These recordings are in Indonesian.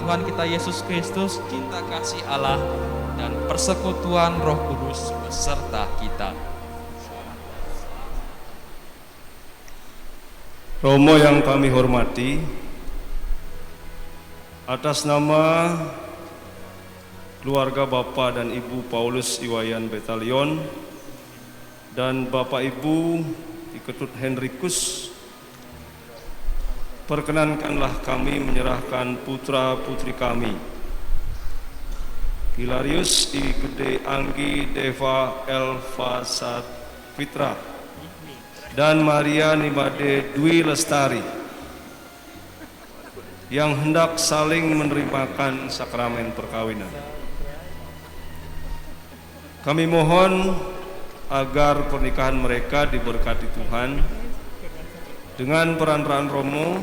Tuhan kita Yesus Kristus, cinta kasih Allah, dan persekutuan Roh Kudus beserta kita. Romo yang kami hormati, atas nama keluarga Bapak dan Ibu Paulus Iwayan Betalion dan Bapak Ibu Iketut Henrikus, perkenankanlah kami menyerahkan putra-putri kami, Hilarius I Gede Anggi Deva Elva Satfitra dan Maria Nimade Dwi Lestari, yang hendak saling menerimakan sakramen perkawinan. Kami mohon agar pernikahan mereka diberkati Tuhan dengan peran-peran Romo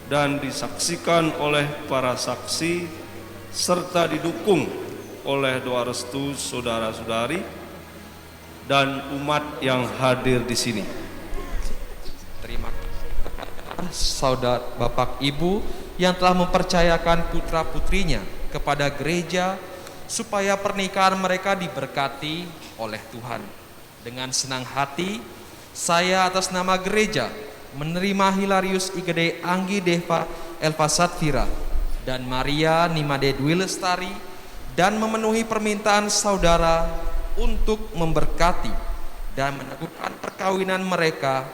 dan disaksikan oleh para saksi serta didukung oleh doa restu saudara-saudari dan umat yang hadir di sini. Terima kasih saudara Bapak Ibu yang telah mempercayakan putra-putrinya kepada gereja supaya pernikahan mereka diberkati oleh Tuhan. Dengan senang hati saya atas nama gereja menerima Hilarius I Gede Anggi Deva Elva Satfira dan Maria Nimade Dwi Lestari dan memenuhi permintaan saudara untuk memberkati dan meneguhkan perkawinan mereka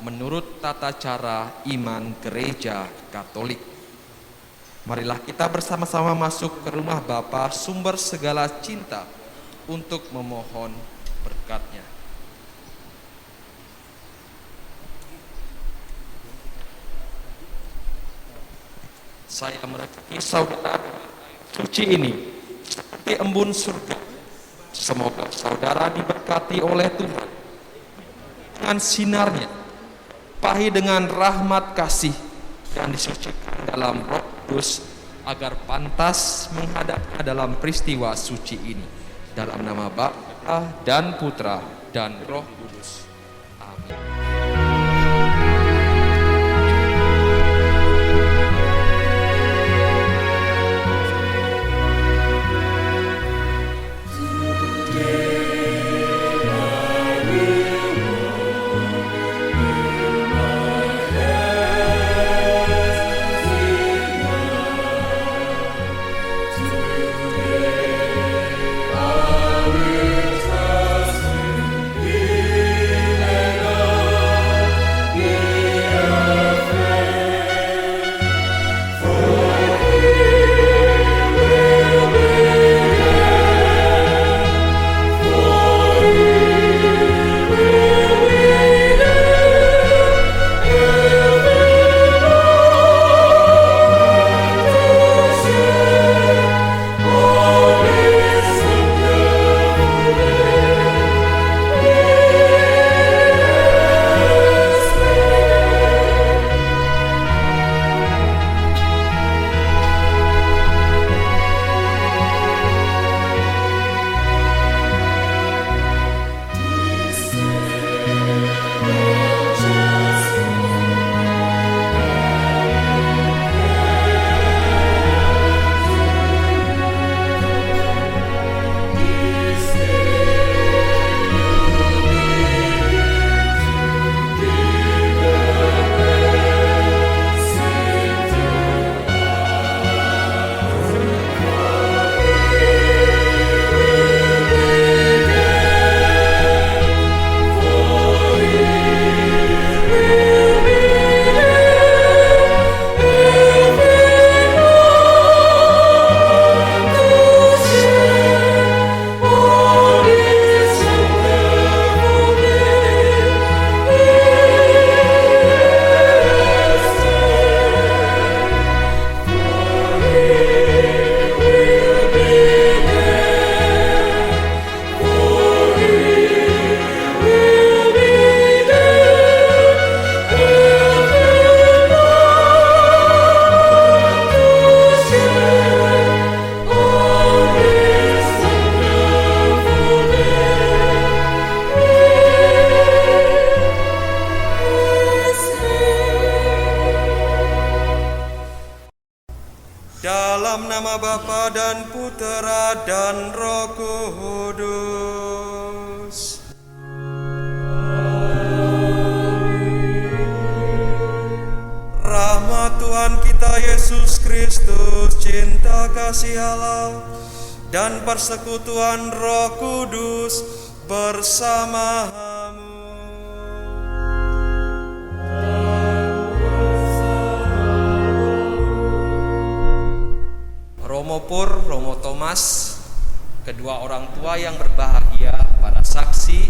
menurut tata cara iman gereja Katolik. Marilah kita bersama-sama masuk ke rumah Bapa sumber segala cinta untuk memohon berkat-Nya. Saya merekati saudara suci ini seperti embun surga. Semoga saudara diberkati oleh Tuhan dengan sinarnya, pahi dengan rahmat kasih, dan disucikan dalam Roh Kudus agar pantas menghadapnya dalam peristiwa suci ini. Dalam nama Bapa dan Putra dan Roh Kudus. Amin. Amen. dan Roh Kudus. Rahmat Tuhan kita Yesus Kristus, cinta kasih Allah, dan persekutuan Roh Kudus bersamamu. Romo Pur, Romo Thomas, kedua orang tua yang berbahagia, para saksi,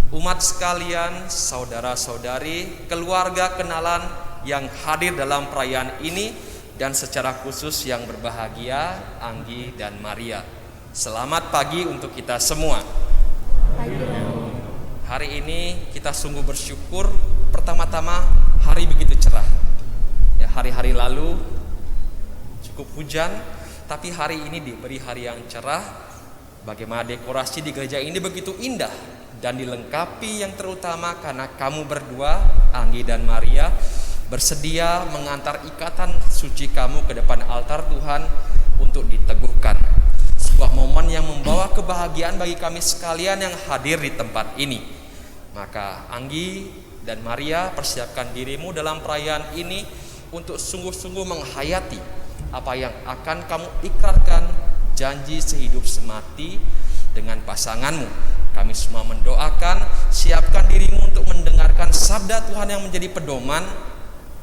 umat sekalian, saudara-saudari, keluarga kenalan yang hadir dalam perayaan ini, dan secara khusus yang berbahagia, Anggi dan Maria. Selamat pagi untuk kita semua. Hari ini kita sungguh bersyukur. Pertama-tama hari begitu cerah. Ya, hari-hari lalu cukup hujan, tapi hari ini diberi hari yang cerah. Bagaimana dekorasi di gereja ini begitu indah dan dilengkapi yang terutama karena kamu berdua, Anggi dan Maria, bersedia mengantar ikatan suci kamu ke depan altar Tuhan untuk diteguhkan. Sebuah momen yang membawa kebahagiaan bagi kami sekalian yang hadir di tempat ini. Maka Anggi dan Maria, persiapkan dirimu dalam perayaan ini untuk sungguh-sungguh menghayati apa yang akan kamu ikrarkan, janji sehidup semati dengan pasanganmu. Kami semua mendoakan, siapkan dirimu untuk mendengarkan sabda Tuhan yang menjadi pedoman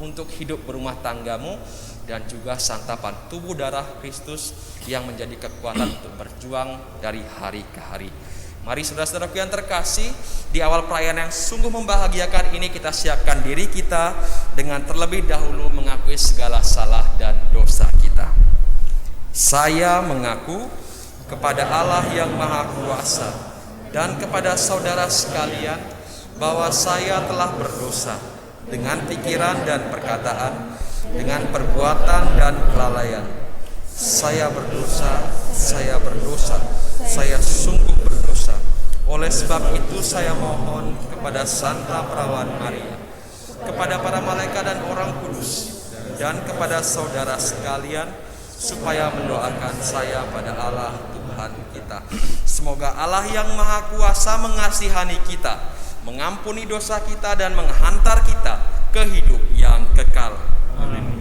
untuk hidup berumah tanggamu, dan juga santapan tubuh darah Kristus yang menjadi kekuatan untuk berjuang dari hari ke hari. Mari saudara-saudaraku yang terkasih, di awal perayaan yang sungguh membahagiakan ini kita siapkan diri kita dengan terlebih dahulu mengakui segala salah dan dosa kita. Saya mengaku kepada Allah yang Maha Kuasa dan kepada saudara sekalian bahwa saya telah berdosa dengan pikiran dan perkataan, dengan perbuatan dan kelalaian. Saya berdosa, saya sungguh berdosa. Oleh sebab itu saya mohon kepada Santa Perawan Maria, kepada para malaikat dan orang kudus, dan kepada saudara sekalian, supaya mendoakan saya pada Allah Tuhan kita. Semoga Allah yang Maha Kuasa mengasihani kita, mengampuni dosa kita, dan menghantar kita ke hidup yang kekal. Amin.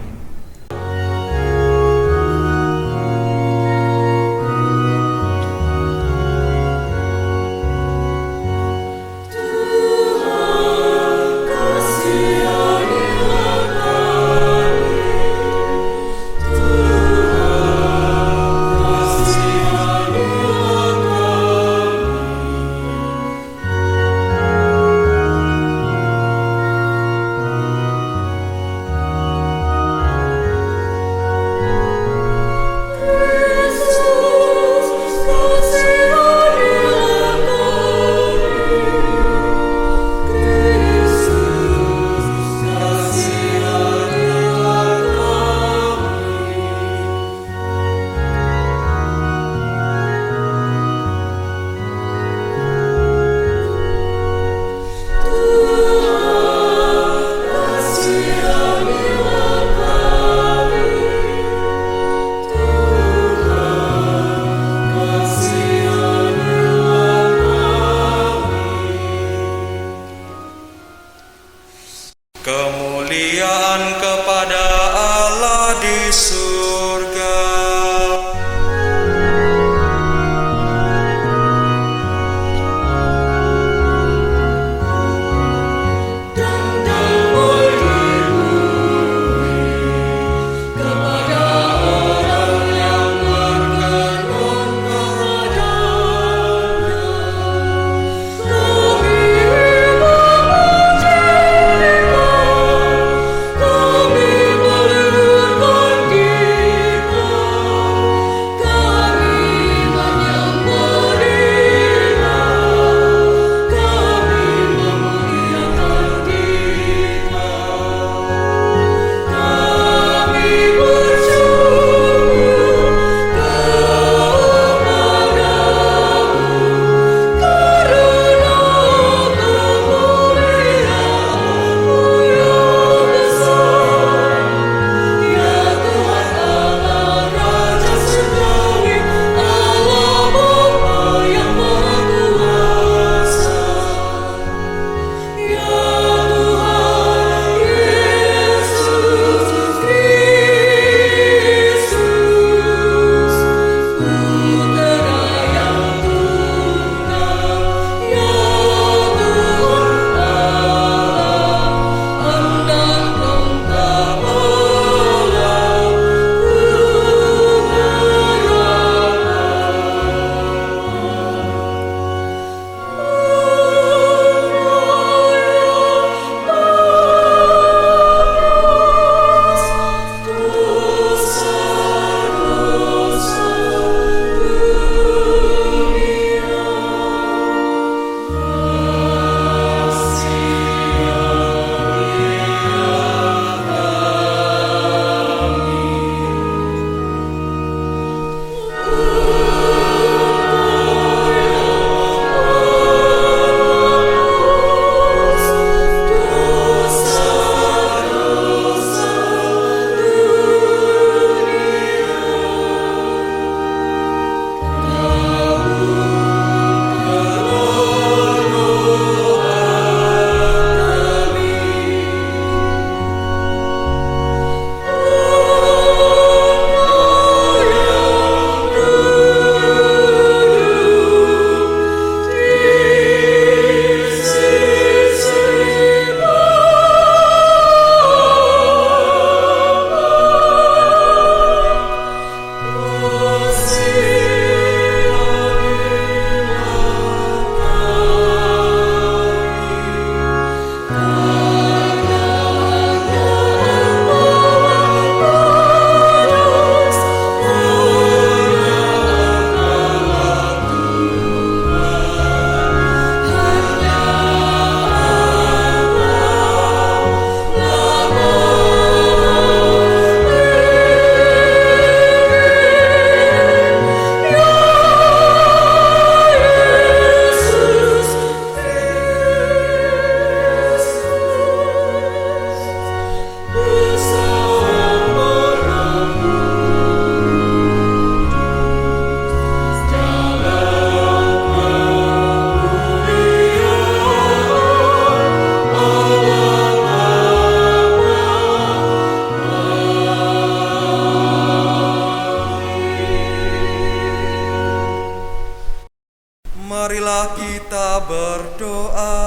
Marilah kita berdoa.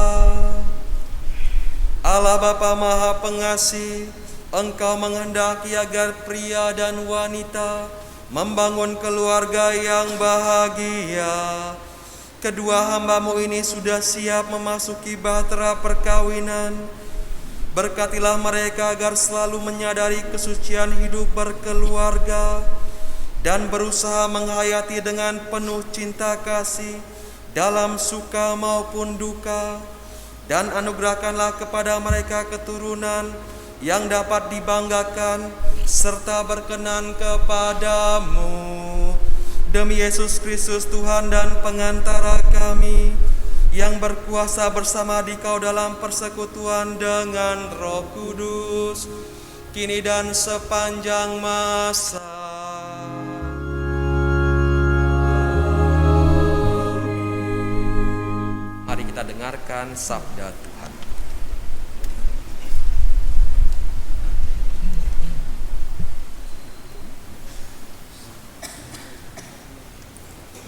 Allah Bapa Maha Pengasih, Engkau menghendaki agar pria dan wanita membangun keluarga yang bahagia. Kedua hamba-Mu ini sudah siap memasuki bahtera perkawinan. Berkatilah mereka agar selalu menyadari kesucian hidup berkeluarga dan berusaha menghayati dengan penuh cinta kasih dalam suka maupun duka. Dan anugerahkanlah kepada mereka keturunan yang dapat dibanggakan serta berkenan kepadamu. Demi Yesus Kristus Tuhan dan pengantara kami, yang berkuasa bersama Dikau dalam persekutuan dengan Roh Kudus, kini dan sepanjang masa. Mari kita dengarkan sabda Tuhan.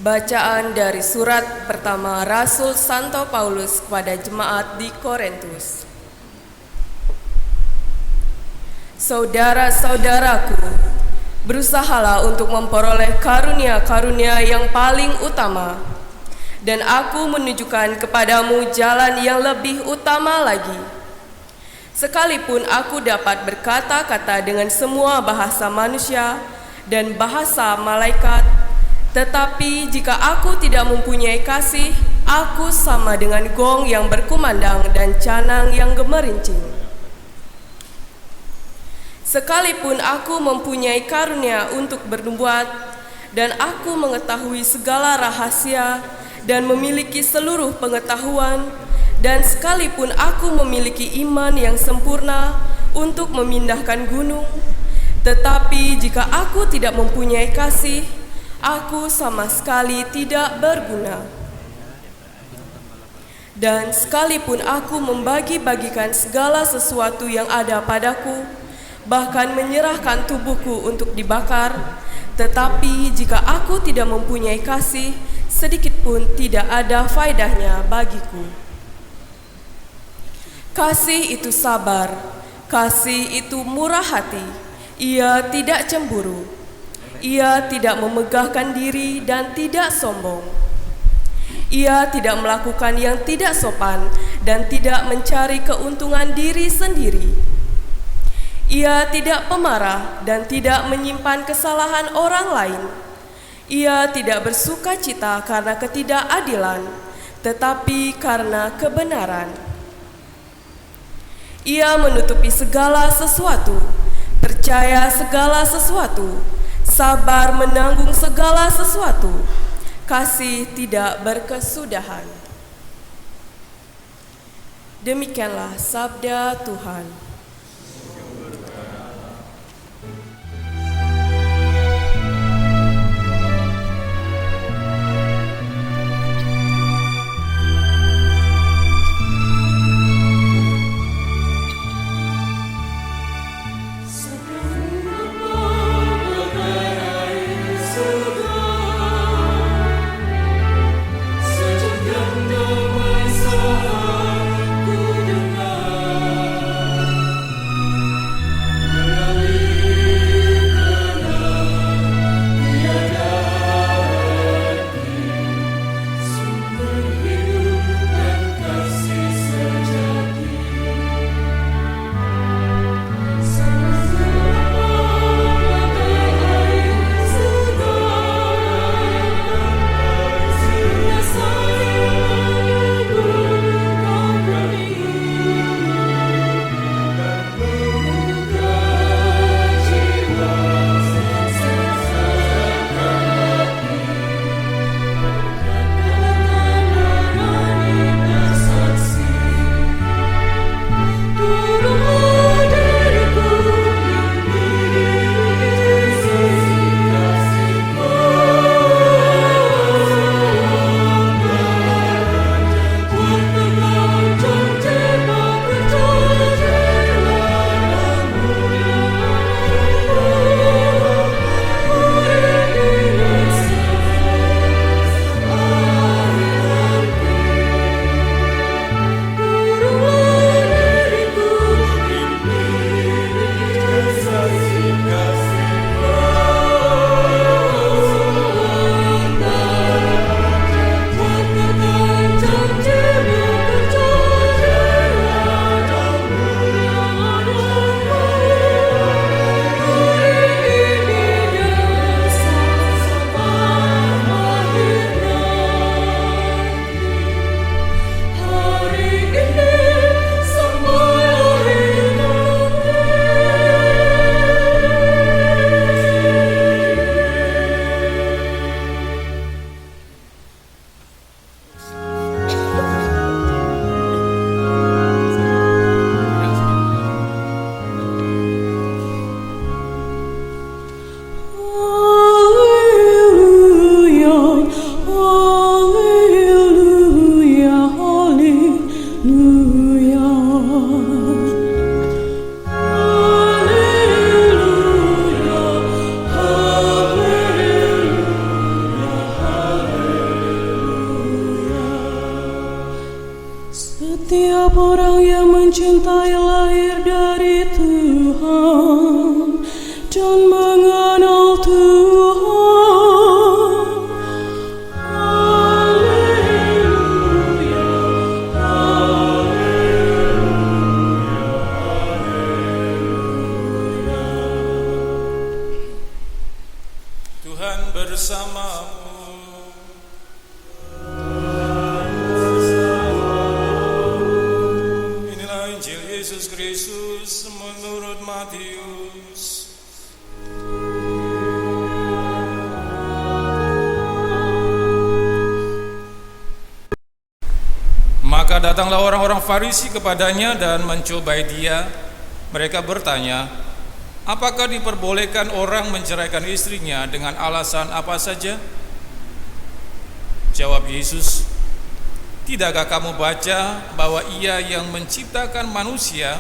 Bacaan dari surat pertama Rasul Santo Paulus kepada jemaat di Korintus. Saudara-saudaraku, berusahalah untuk memperoleh karunia-karunia yang paling utama, dan aku menunjukkan kepadamu jalan yang lebih utama lagi. Sekalipun aku dapat berkata-kata dengan semua bahasa manusia dan bahasa malaikat, tetapi jika aku tidak mempunyai kasih, aku sama dengan gong yang berkumandang dan canang yang gemerincing. Sekalipun aku mempunyai karunia untuk bernubuat, dan aku mengetahui segala rahasia dan memiliki seluruh pengetahuan, dan sekalipun aku memiliki iman yang sempurna untuk memindahkan gunung, tetapi jika aku tidak mempunyai kasih, aku sama sekali tidak berguna. Dan sekalipun aku membagi-bagikan segala sesuatu yang ada padaku, bahkan menyerahkan tubuhku untuk dibakar, tetapi jika aku tidak mempunyai kasih, sedikit pun tidak ada faedahnya bagiku. Kasih itu sabar, kasih itu murah hati, ia tidak cemburu, ia tidak memegahkan diri dan tidak sombong. Ia tidak melakukan yang tidak sopan dan tidak mencari keuntungan diri sendiri. Ia tidak pemarah dan tidak menyimpan kesalahan orang lain. Ia tidak bersuka cita karena ketidakadilan, tetapi karena kebenaran. Ia menutupi segala sesuatu, percaya segala sesuatu, sabar menanggung segala sesuatu, kasih tidak berkesudahan. Demikianlah sabda Tuhan. setiap orang yang mencintai lahir dari Tuhan dan mengenal Tuhan. Haleluya, haleluya, haleluya. Tuhan bersamamu. Inilah Injil Yesus Kristus menurut Matius. Maka datanglah orang-orang Farisi kepadanya dan mencobai dia. Mereka bertanya, apakah diperbolehkan orang menceraikan istrinya dengan alasan apa saja? Jawab Yesus, tidakkah kamu baca bahwa Ia yang menciptakan manusia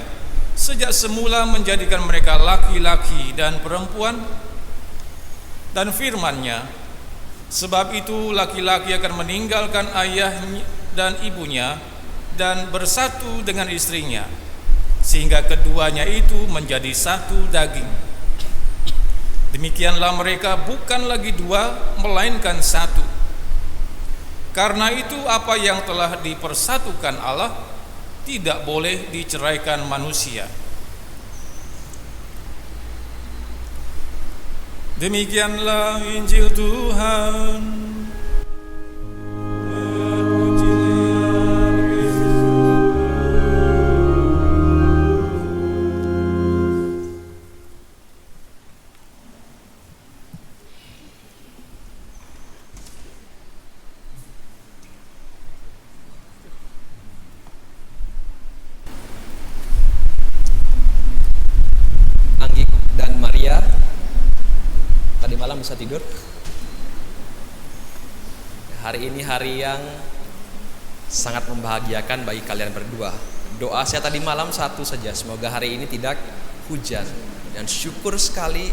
sejak semula menjadikan mereka laki-laki dan perempuan? Dan firman-Nya, sebab itu laki-laki akan meninggalkan ayahnya dan ibunya dan bersatu dengan istrinya, sehingga keduanya itu menjadi satu daging. Demikianlah mereka bukan lagi dua, melainkan satu. Karena itu apa yang telah dipersatukan Allah tidak boleh diceraikan manusia. Demikianlah Injil Tuhan. Anggi dan Maria tadi malam bisa tidur? Hari ini hari yang sangat membahagiakan bagi kalian berdua. Doa saya tadi malam satu saja, semoga hari ini tidak hujan. Dan syukur sekali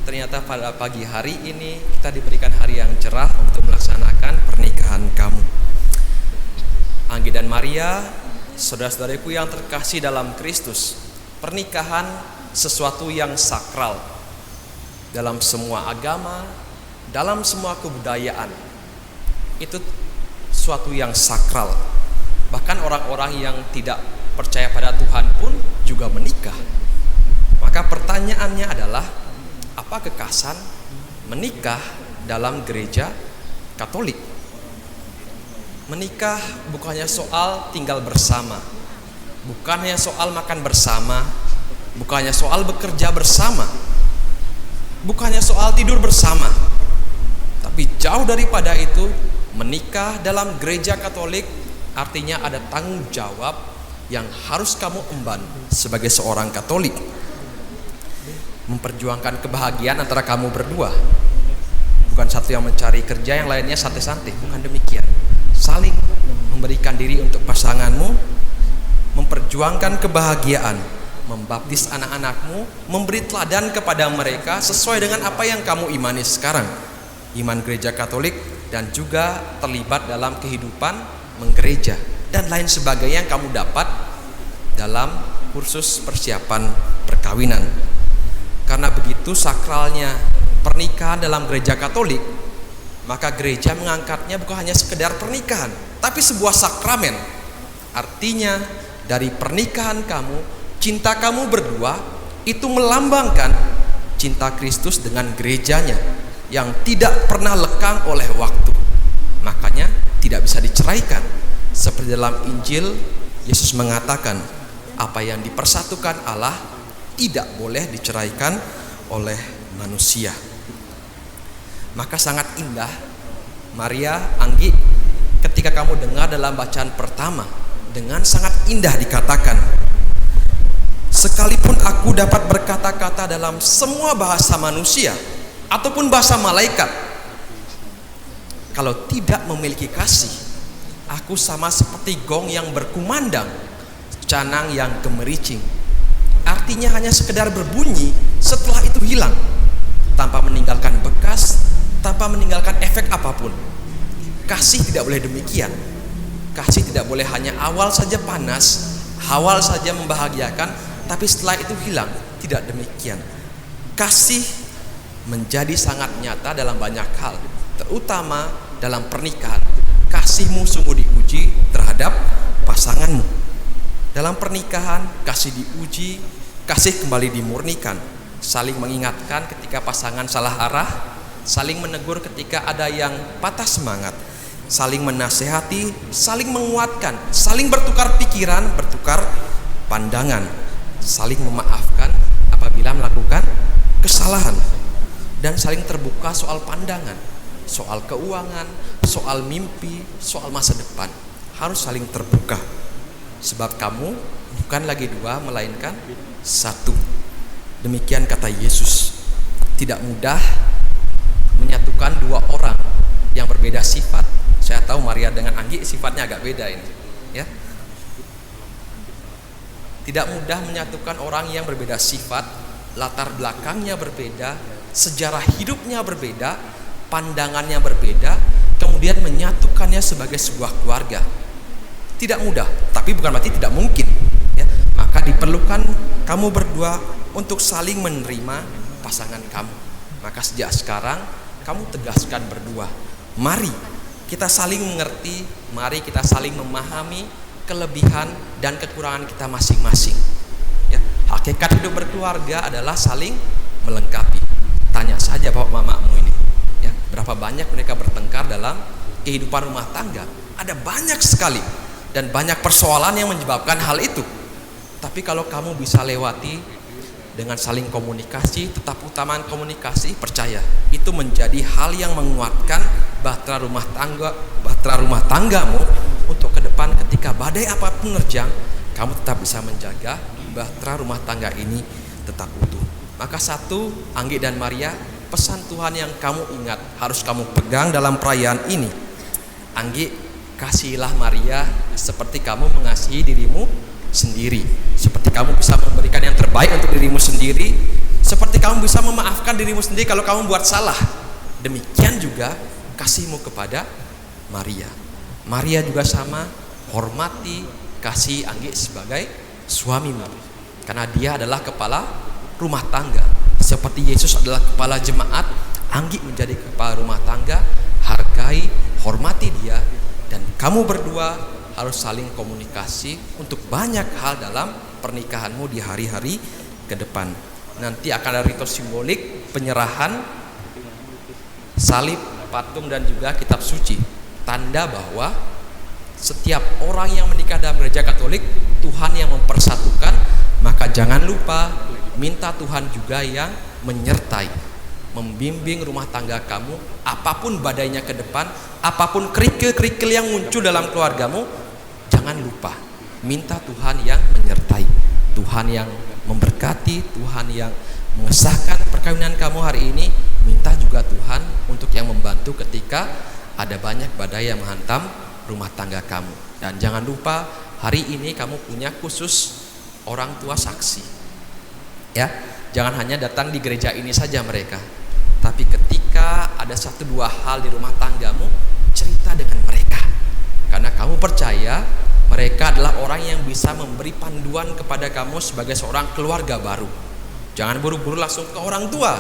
ternyata pada pagi hari ini kita diberikan hari yang cerah untuk melaksanakan pernikahan kamu. Anggi dan Maria, saudara-saudariku yang terkasih dalam Kristus, pernikahan sesuatu yang sakral dalam semua agama, dalam semua kebudayaan. Itu suatu yang sakral. Bahkan orang-orang yang tidak percaya pada Tuhan pun juga menikah. Maka pertanyaannya adalah, apa kekasan menikah dalam gereja Katolik? Menikah bukannya soal tinggal bersama, bukannya soal makan bersama, bukannya soal bekerja bersama, bukannya soal tidur bersama. Tapi jauh daripada itu, menikah dalam gereja Katolik artinya ada tanggung jawab yang harus kamu emban sebagai seorang Katolik. Memperjuangkan kebahagiaan antara kamu berdua. Bukan satu yang mencari kerja, yang lainnya santai-santai. Bukan demikian. Saling memberikan diri untuk pasanganmu, memperjuangkan kebahagiaan, membaptis anak-anakmu, memberi teladan kepada mereka sesuai dengan apa yang kamu imani sekarang, iman gereja Katolik, dan juga terlibat dalam kehidupan menggereja dan lain sebagainya yang kamu dapat dalam kursus persiapan perkawinan. Karena begitu sakralnya pernikahan dalam gereja Katolik, maka gereja mengangkatnya bukan hanya sekedar pernikahan, tapi sebuah sakramen. Artinya dari pernikahan kamu, cinta kamu berdua itu melambangkan cinta Kristus dengan gerejanya yang tidak pernah lekang oleh waktu. Makanya tidak bisa diceraikan. Seperti dalam Injil, Yesus mengatakan, apa yang dipersatukan Allah tidak boleh diceraikan oleh manusia. Maka sangat indah, Maria, Anggi, ketika kamu dengar dalam bacaan pertama, dengan sangat indah dikatakan, sekalipun aku dapat berkata-kata dalam semua bahasa manusia ataupun bahasa malaikat, kalau tidak memiliki kasih, aku sama seperti gong yang berkumandang, canang yang gemericing. Artinya hanya sekedar berbunyi, setelah itu hilang, tanpa meninggalkan bekas, tanpa meninggalkan efek apapun. Kasih tidak boleh demikian. Kasih tidak boleh hanya awal saja panas, Awal saja membahagiakan, tapi setelah itu hilang. Tidak demikian. Kasih menjadi sangat nyata dalam banyak hal, terutama dalam pernikahan. Kasihmu sungguh diuji terhadap pasanganmu. Dalam pernikahan, kasih diuji, kasih kembali dimurnikan. Saling mengingatkan ketika pasangan salah arah, saling menegur ketika ada yang patah semangat, saling menasehati, saling menguatkan, saling bertukar pikiran, bertukar pandangan, saling memaafkan apabila melakukan kesalahan, dan saling terbuka soal pandangan, soal keuangan, soal mimpi, soal masa depan. Harus saling terbuka, sebab kamu bukan lagi dua melainkan satu. Demikian kata Yesus. Tidak mudah menyatukan dua orang yang berbeda sifat. Saya tahu Maria dengan Anggi sifatnya agak beda ini, ya. Tidak mudah menyatukan orang yang berbeda sifat, latar belakangnya berbeda, sejarah hidupnya berbeda, pandangannya berbeda, kemudian menyatukannya sebagai sebuah keluarga. Tidak mudah, tapi bukan berarti tidak mungkin, ya. Maka diperlukan kamu berdua untuk saling menerima pasangan kamu. Maka sejak sekarang kamu tegaskan berdua, mari kita saling mengerti, mari kita saling memahami kelebihan dan kekurangan kita masing-masing, ya. Hakikat hidup berkeluarga adalah saling melengkapi. Tanya saja bapak mamamu ini, ya, berapa banyak mereka bertengkar dalam kehidupan rumah tangga. Ada banyak sekali, dan banyak persoalan yang menyebabkan hal itu. Tapi kalau kamu bisa lewati dengan saling komunikasi, tetap utamakan komunikasi, percaya itu menjadi hal yang menguatkan bahtera rumah tanggamu untuk ke depan. Ketika badai apapun menerjang, kamu tetap bisa menjaga bahtera rumah tangga ini tetap utuh. Maka satu, Anggi dan Maria, pesan Tuhan yang kamu ingat harus kamu pegang dalam perayaan ini. Anggi, kasihilah Maria seperti kamu mengasihi dirimu sendiri, seperti kamu bisa memberikan yang terbaik untuk dirimu sendiri, seperti kamu bisa memaafkan dirimu sendiri kalau kamu buat salah. Demikian juga kasihmu kepada Maria. Maria juga sama, hormati, kasih Anggi sebagai suamimu, karena dia adalah kepala rumah tangga. Seperti Yesus adalah kepala jemaat, Anggi menjadi kepala rumah tangga. Hargai, hormati dia, dan kamu berdua harus saling komunikasi untuk banyak hal dalam pernikahanmu di hari-hari ke depan. Nanti akan ada ritual simbolik penyerahan salib, patung, dan juga kitab suci, tanda bahwa setiap orang yang menikah dalam gereja Katolik, Tuhan yang mempersatukan. Maka jangan lupa minta Tuhan juga yang menyertai, membimbing rumah tangga kamu. Apapun badainya ke depan, apapun kerikil-kerikil yang muncul dalam keluargamu, jangan lupa minta Tuhan yang menyertai, Tuhan yang memberkati, Tuhan yang mengesahkan perkawinan kamu hari ini. Minta juga Tuhan untuk yang membantu ketika ada banyak badai yang menghantam rumah tangga kamu. Dan jangan lupa hari ini kamu punya khusus orang tua saksi, ya. Jangan hanya datang di gereja ini saja mereka, tapi ketika ada satu dua hal di rumah tanggamu, cerita dengan mereka, karena kamu percaya mereka adalah orang yang bisa memberi panduan kepada kamu sebagai seorang keluarga baru. Jangan buru-buru langsung ke orang tua,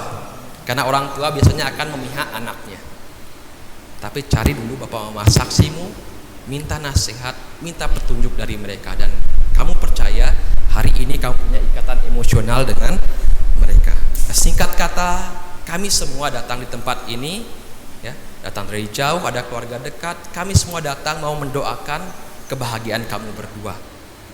karena orang tua biasanya akan memihak anaknya. Tapi cari dulu bapak mama saksimu, minta nasihat, minta petunjuk dari mereka, dan kamu percaya hari ini kamu punya ikatan emosional dengan mereka. Singkat kata, kami semua datang di tempat ini, ya, datang dari jauh, ada keluarga dekat. Kami semua datang mau mendoakan kebahagiaan kamu berdua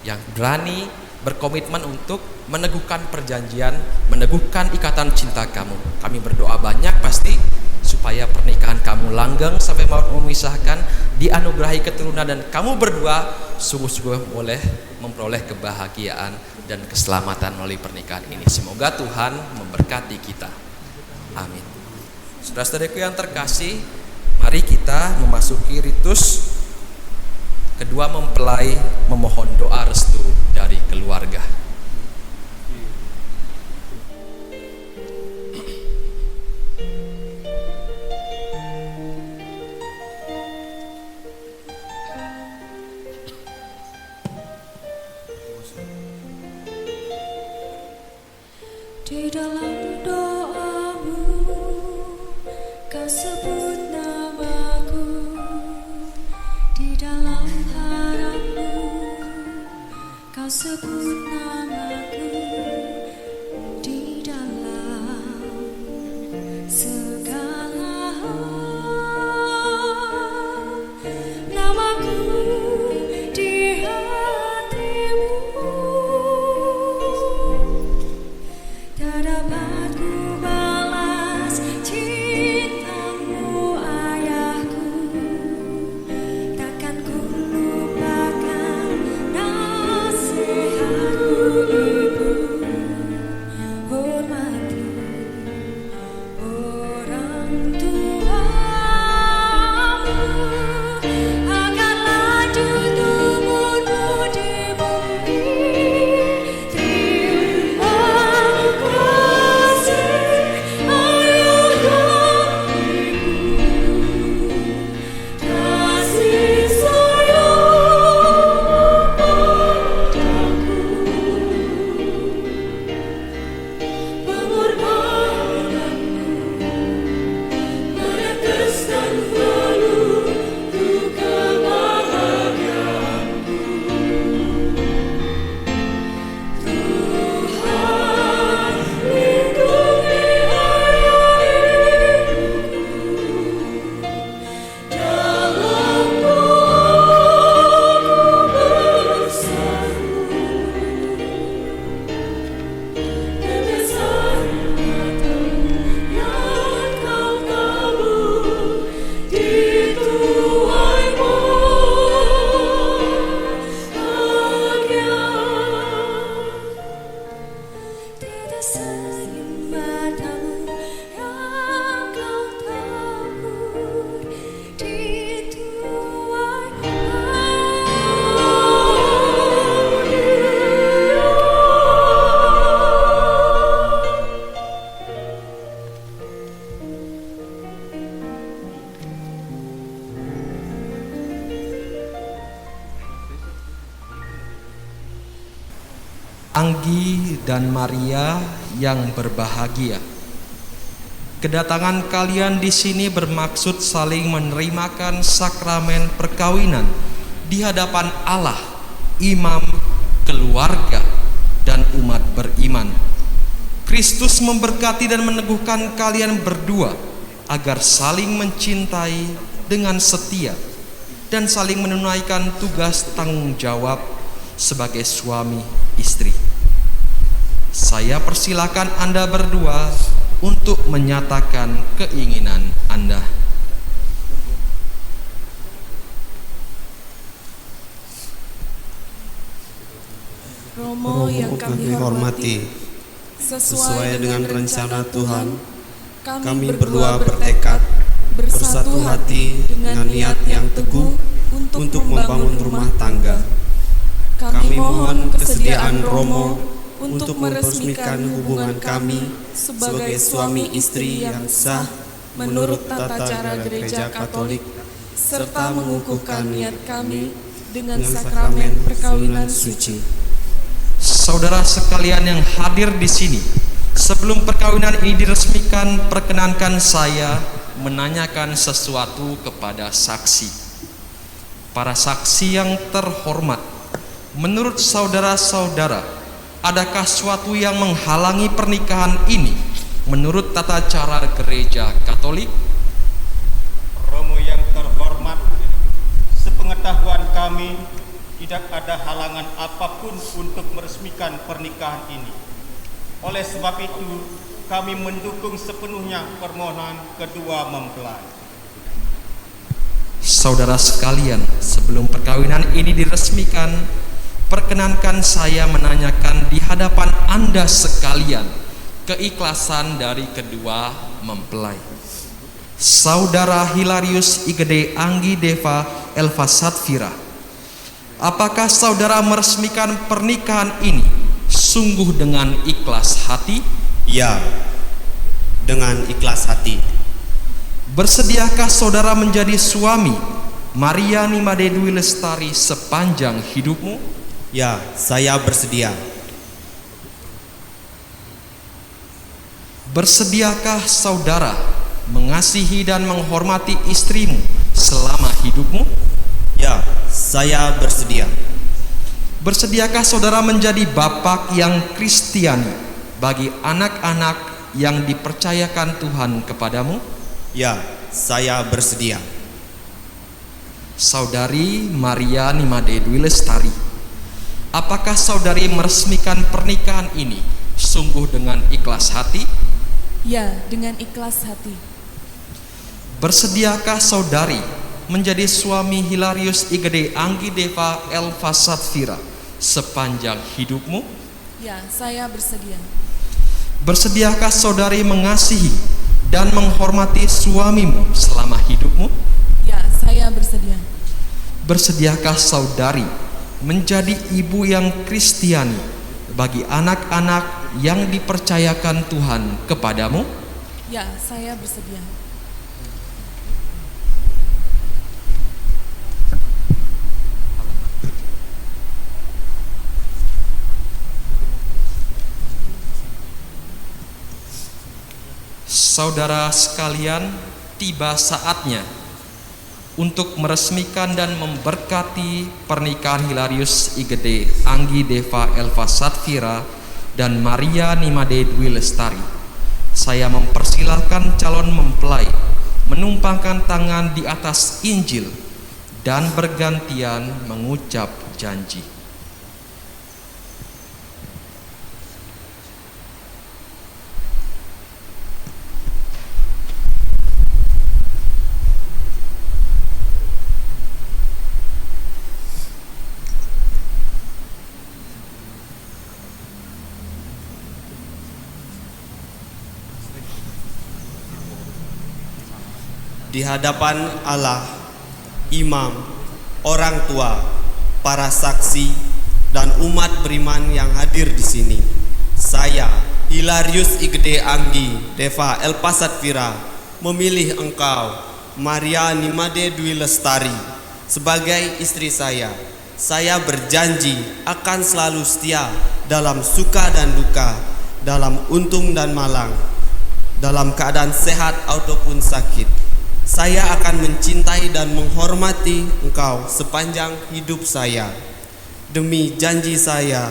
yang berani berkomitmen untuk meneguhkan perjanjian, meneguhkan ikatan cinta kamu. Kami berdoa banyak pasti supaya pernikahan kamu langgeng sampai maut memisahkan, dianugerahi keturunan, dan kamu berdua sungguh-sungguh boleh memperoleh kebahagiaan dan keselamatan melalui pernikahan ini. Semoga Tuhan memberkati kita. Amin. Saudara-saudariku yang terkasih, mari kita memasuki ritus kedua mempelai memohon doa restu dari keluarga. Di dalam doamu kau sebut namaku, di dalam harapmu kau sebut namaku, di dalam segala hal namaku di hatimu. Tak dapat ku balas cintamu ayahku, takkan ku lupakan nasihatmu ibu. Hormati orang tuamu agar lanjut umurmu di bumi. Terima kasih ayah dan ibu, kasih sayang padaku, pengorbananmu meneteskan peluh untuk kebahagiaanku. Tuhan lindungi ayah ibuku, dalam doaku bersatu. Tetesan mata yang kau tabur di tuai bahagia. Tetesan matamu yang kau tabur di tuai Anggi dan Maria yang berbahagia. Kedatangan kalian di sini bermaksud saling menerimakan sakramen perkawinan di hadapan Allah, imam, keluarga, dan umat beriman. Kristus memberkati dan meneguhkan kalian berdua agar saling mencintai dengan setia dan saling menunaikan tugas tanggung jawab sebagai suami istri. Saya persilakan Anda berdua untuk menyatakan keinginan Anda. Romo yang kami hormati, sesuai dengan rencana Tuhan, kami berdua bertekad bersatu hati dengan niat yang teguh untuk membangun rumah tangga. Kami mohon kesediaan Romo untuk meresmikan hubungan kami sebagai suami istri yang sah menurut tata cara Gereja Katolik, serta mengukuhkan niat kami dengan sakramen perkawinan suci. Saudara sekalian yang hadir di sini, sebelum perkawinan ini diresmikan, perkenankan saya menanyakan sesuatu kepada saksi. Para saksi yang terhormat, menurut saudara-saudara, adakah suatu yang menghalangi pernikahan ini menurut tata cara Gereja Katolik? Romo yang terhormat, sepengetahuan kami tidak ada halangan apapun untuk meresmikan pernikahan ini. Oleh sebab itu, kami mendukung sepenuhnya permohonan kedua mempelai. Saudara sekalian, sebelum perkawinan ini diresmikan, perkenankan saya menanyakan di hadapan Anda sekalian keikhlasan dari kedua mempelai. Saudara Hilarius Igede Anggi Deva Elva Satfira, apakah saudara meresmikan pernikahan ini sungguh dengan ikhlas hati? Ya, dengan ikhlas hati. Bersediakah saudara menjadi suami Maria Nimade Dwi Lestari sepanjang hidupmu? Ya, saya bersedia. Bersediakah saudara mengasihi dan menghormati istrimu selama hidupmu? Ya, saya bersedia. Bersediakah saudara menjadi bapak yang Kristiani bagi anak-anak yang dipercayakan Tuhan kepadamu? Ya, saya bersedia. Saudari Maria Nimade Dwi Lestari, apakah saudari meresmikan pernikahan ini sungguh dengan ikhlas hati? Ya, dengan ikhlas hati. Bersediakah saudari menjadi suami Hilarius Igede Anggi Deva Elva Satvira sepanjang hidupmu? Ya, saya bersedia. Bersediakah saudari mengasihi dan menghormati suamimu selama hidupmu? Ya, saya bersedia. Bersediakah saudari menjadi ibu yang Kristiani bagi anak-anak yang dipercayakan Tuhan kepadamu? Ya, saya bersedia. Saudara sekalian, tiba saatnya untuk meresmikan dan memberkati pernikahan Hilarius Igede Anggi Deva Elva Satvira dan Maria Nimade Dwi Lestari. Saya mempersilahkan calon mempelai menumpangkan tangan di atas Injil dan bergantian mengucap janji. Di hadapan Allah, imam, orang tua, para saksi, dan umat beriman yang hadir di sini, saya, Hilarius Igede Anggi Deva Elva Satvira, memilih engkau, Maria Nimade Dwi Lestari, sebagai istri saya. Saya berjanji akan selalu setia dalam suka dan duka, dalam untung dan malang, dalam keadaan sehat ataupun sakit. Saya akan mencintai dan menghormati engkau sepanjang hidup saya. Demi janji saya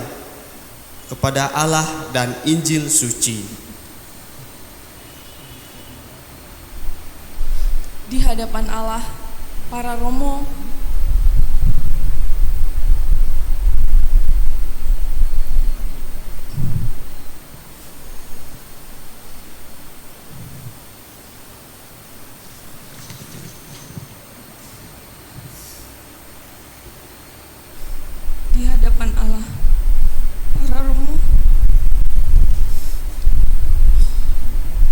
kepada Allah dan Injil suci. Di hadapan Allah, para romo, di hadapan Allah, para romo,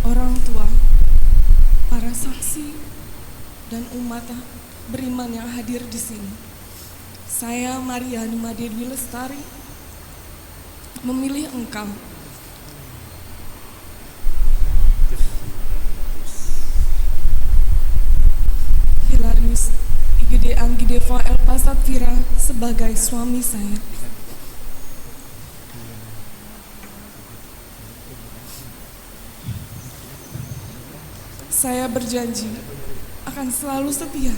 orang tua, para saksi, dan umat beriman yang hadir di sini. Saya, Maria Nimade Dwi Lestari, memilih engkau Hilarius Igede Anggi Deva Elva Satvira sebagai suami saya. Saya berjanji akan selalu setia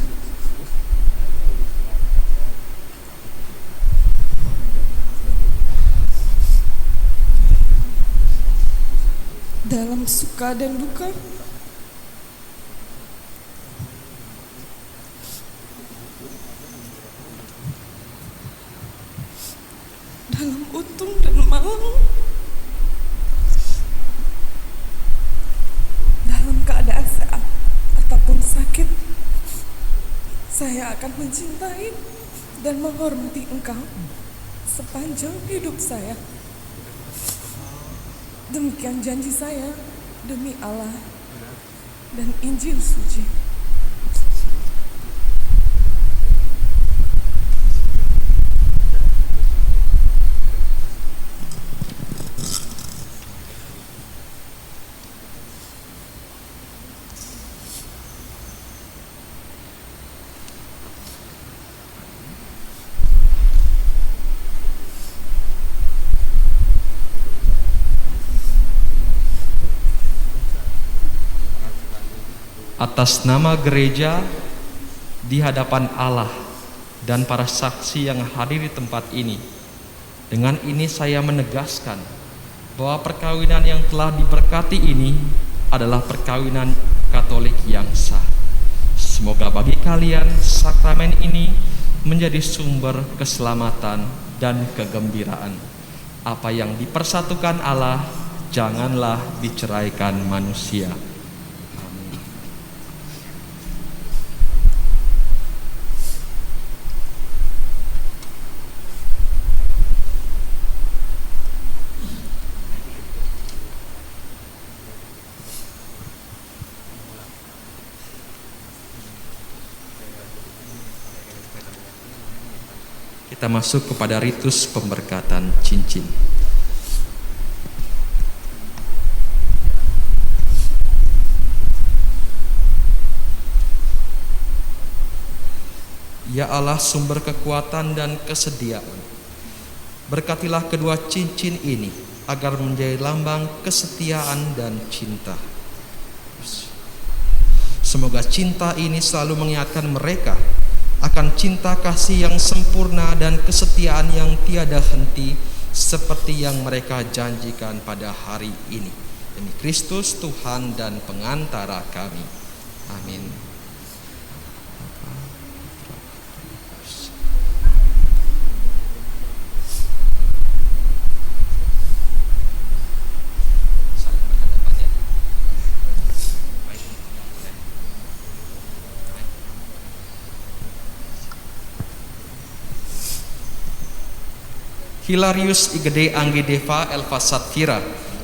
dalam suka dan duka, dalam untung dan malang, dalam keadaan sehat ataupun sakit. Saya akan mencintai dan menghormati engkau sepanjang hidup saya. Demikian janji saya demi Allah dan Injil suci. atas nama gereja di hadapan Allah dan para saksi yang hadir di tempat ini. Dengan ini saya menegaskan bahwa perkawinan yang telah diberkati ini adalah perkawinan Katolik yang sah. Semoga bagi kalian sakramen ini menjadi sumber keselamatan dan kegembiraan. Apa yang dipersatukan Allah janganlah diceraikan manusia. Amin. Kita masuk kepada ritus pemberkatan cincin. Ya Allah, sumber kekuatan dan kesediaan, berkatilah kedua cincin ini agar menjadi lambang kesetiaan dan cinta. Semoga cinta ini selalu mengingatkan mereka akan cinta kasih yang sempurna dan kesetiaan yang tiada henti seperti yang mereka janjikan pada hari ini. Demi Kristus Tuhan dan pengantara kami. Amin. Hilarius Igede Anggideva Elva Satfira,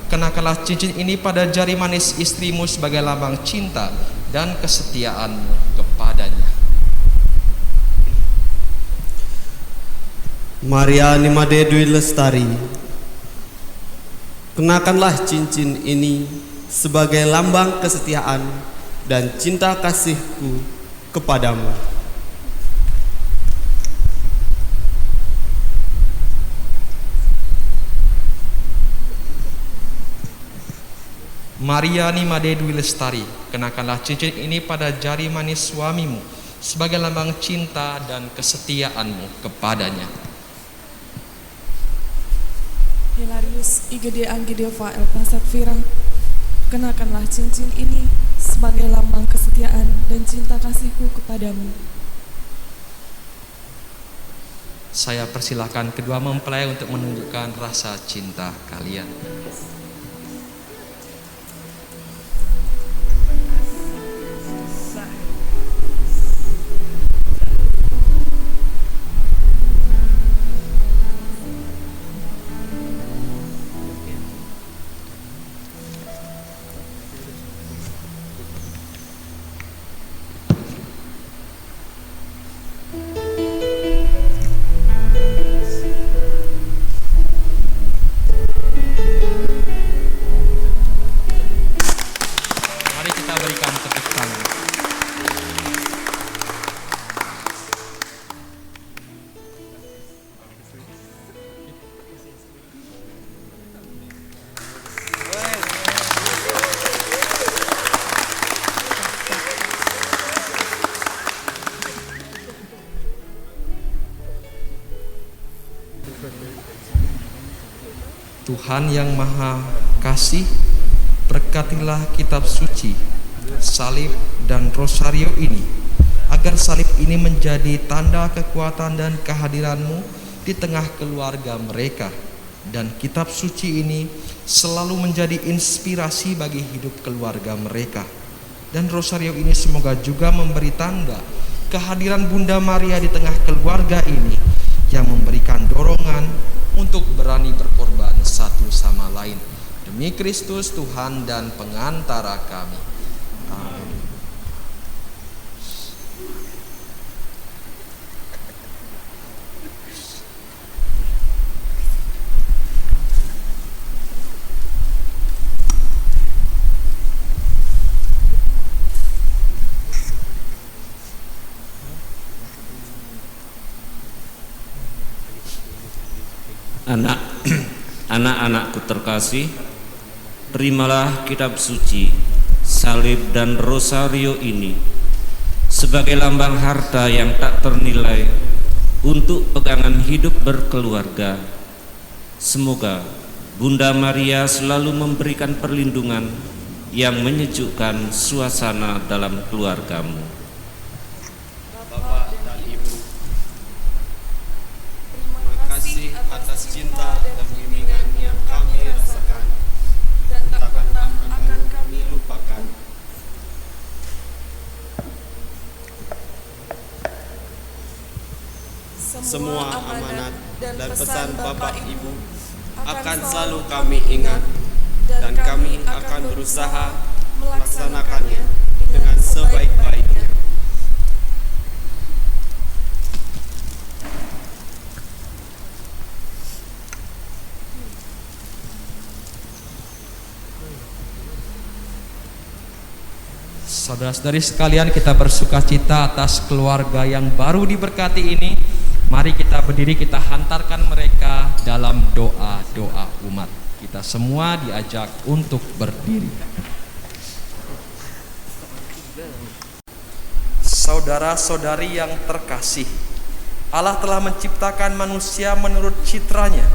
kenakanlah cincin ini pada jari manis istrimu sebagai lambang cinta dan kesetiaanmu kepadanya. Maria Nimade Dwi Lestari, kenakanlah cincin ini sebagai lambang kesetiaan dan cinta kasihku kepadamu. Maria Nimade Dwi Lestari, kenakanlah cincin ini pada jari manis suamimu sebagai lambang cinta dan kesetiaanmu kepadanya. Hilarius Igede Anggideva Elva Satfira, kenakanlah cincin ini sebagai lambang kesetiaan dan cinta kasihku kepadamu. Saya persilahkan kedua mempelai untuk menunjukkan rasa cinta kalian. Tuhan yang Maha Kasih, berkatilah kitab suci, salib dan rosario ini, agar salib ini menjadi tanda kekuatan dan kehadiran-Mu di tengah keluarga mereka, dan kitab suci ini selalu menjadi inspirasi bagi hidup keluarga mereka. Dan rosario ini semoga juga memberi tanda kehadiran Bunda Maria di tengah keluarga ini, yang memberikan dorongan untuk berani berkorban satu sama lain. Demi Kristus Tuhan dan pengantara kami. Amin. Anak-anakku terkasih, terimalah kitab suci, salib dan rosario ini sebagai lambang harta yang tak ternilai untuk pegangan hidup berkeluarga. Semoga Bunda Maria selalu memberikan perlindungan yang menyejukkan suasana dalam keluargamu. Bapak dan Ibu, terima kasih atas cinta dan bimbingan yang kami rasakan dan tak pernah akan kami lupakan. Semua amanat dan pesan Bapak Ibu akan selalu kami ingat dan kami akan berusaha melaksanakannya dengan sebaik-baiknya. Saudara-saudari sekalian, kita bersukacita atas keluarga yang baru diberkati ini. Mari kita berdiri, kita hantarkan mereka dalam doa-doa umat. Kita semua diajak untuk berdiri. Saudara-saudari yang terkasih, Allah telah menciptakan manusia menurut citranya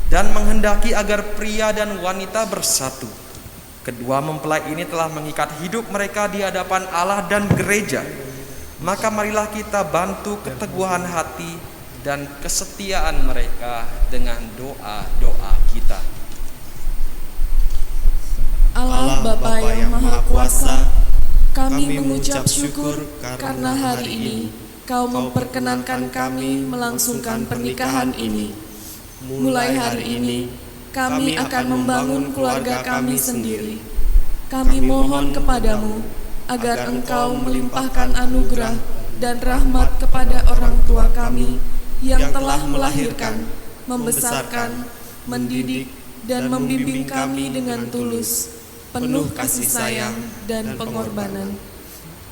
dan menghendaki agar pria dan wanita bersatu. Kedua mempelai ini telah mengikat hidup mereka di hadapan Allah dan gereja. Maka marilah kita bantu keteguhan hati dan kesetiaan mereka dengan doa-doa kita. Allah Bapa yang Maha Kuasa, kami mengucap syukur karena hari ini Kau memperkenankan kami melangsungkan pernikahan ini. Mulai hari ini, kami akan membangun keluarga kami sendiri. Kami mohon kepadamu agar Engkau melimpahkan anugerah dan rahmat kepada orang tua kami yang telah melahirkan, membesarkan, mendidik, dan membimbing kami dengan tulus, penuh kasih sayang dan pengorbanan.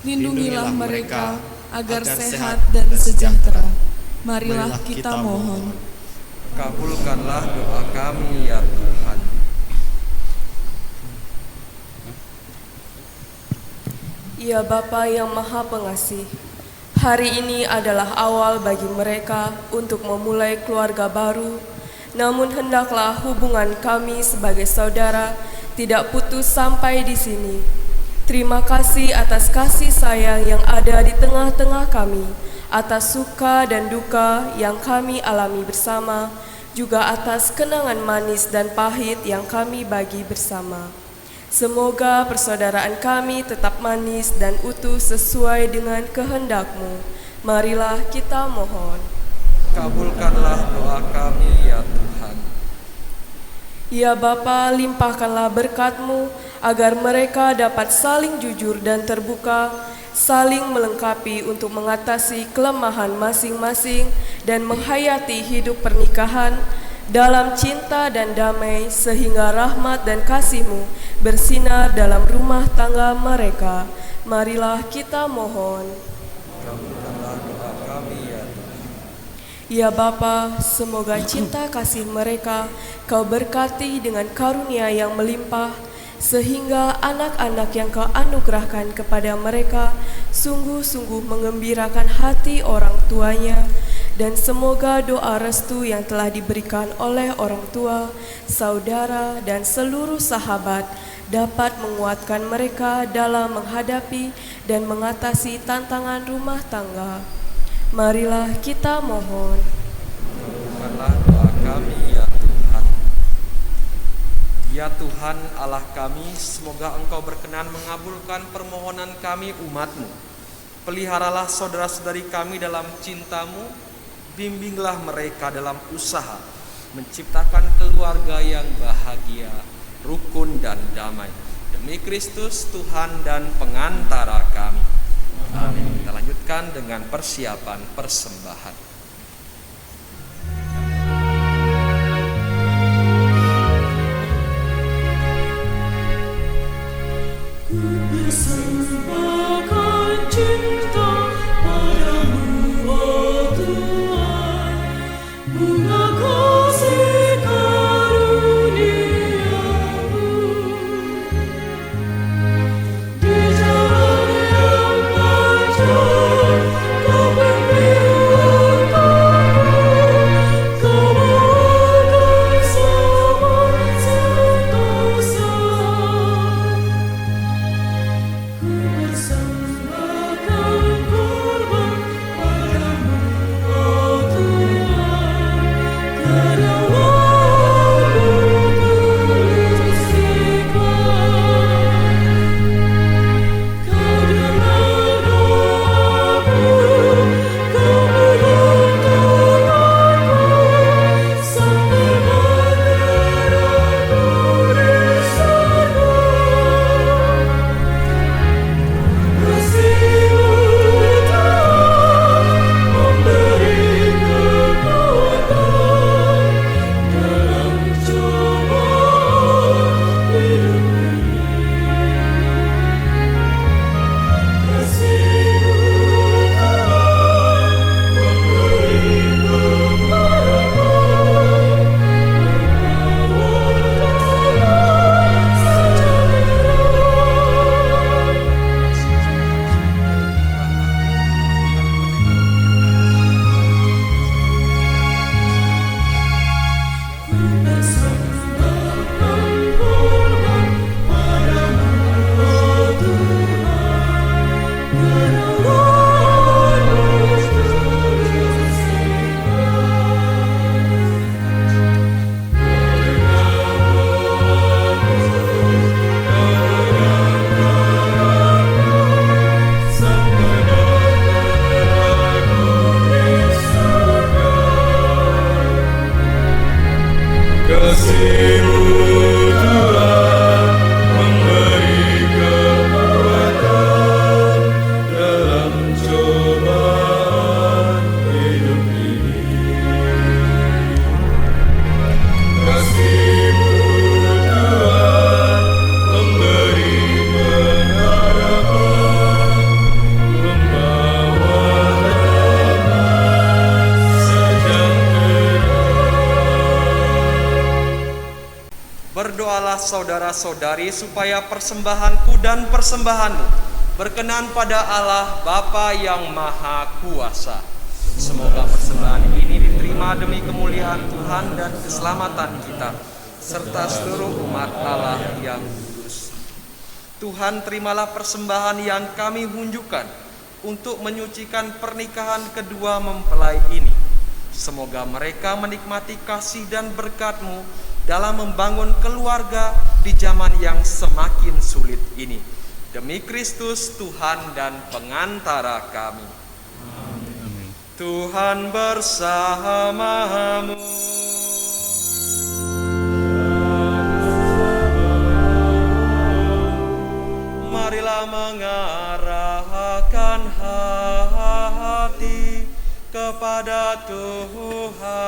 Lindungilah mereka agar sehat dan sejahtera. Marilah kita mohon. Kabulkanlah doa kami ya Tuhan. Ya Bapa yang Maha Pengasih, hari ini adalah awal bagi mereka untuk memulai keluarga baru. Namun hendaklah hubungan kami sebagai saudara tidak putus sampai di sini. Terima kasih atas kasih sayang yang ada di tengah-tengah kami, atas suka dan duka yang kami alami bersama, juga atas kenangan manis dan pahit yang kami bagi bersama. Semoga persaudaraan kami tetap manis dan utuh sesuai dengan kehendak-Mu. Marilah kita mohon. Kabulkanlah doa kami ya Tuhan. Ya Bapa, limpahkanlah berkat-Mu agar mereka dapat saling jujur dan terbuka, saling melengkapi untuk mengatasi kelemahan masing-masing dan menghayati hidup pernikahan dalam cinta dan damai, sehingga rahmat dan kasih-Mu bersinar dalam rumah tangga mereka. Marilah kita mohon. Kabulkanlah doa kami ya Tuhan. Ya Bapa, semoga cinta kasih mereka Kau berkati dengan karunia yang melimpah, sehingga anak-anak yang Kau anugerahkan kepada mereka sungguh-sungguh mengembirakan hati orang tuanya. Dan semoga doa restu yang telah diberikan oleh orang tua, saudara, dan seluruh sahabat dapat menguatkan mereka dalam menghadapi dan mengatasi tantangan rumah tangga. Marilah kita mohon. Kabulkanlah doa kami ya Tuhan. Ya Tuhan Allah kami, semoga Engkau berkenan mengabulkan permohonan kami umat-Mu. Peliharalah saudara-saudari kami dalam cinta-Mu. Bimbinglah mereka dalam usaha menciptakan keluarga yang bahagia, rukun dan damai. Demi Kristus Tuhan dan pengantara kami. Amin. Kita lanjutkan dengan persiapan persembahan. Persembahkan cinta padamu, oh Tuhan, bunga kasih karuniamu. berdoalah saudara-saudari supaya persembahanku dan persembahanmu berkenan pada Allah Bapa yang Maha Kuasa. Semoga persembahan ini diterima demi kemuliaan Tuhan dan keselamatan kita, serta seluruh umat Allah yang kudus. Tuhan, terimalah persembahan yang kami hunjukkan untuk menyucikan pernikahan kedua mempelai ini. Semoga mereka menikmati kasih dan berkat-Mu dalam membangun keluarga di zaman yang semakin sulit ini. Demi Kristus Tuhan dan pengantara kami. Amin. Tuhan bersamamu. Marilah mengarahkan hati kepada Tuhan.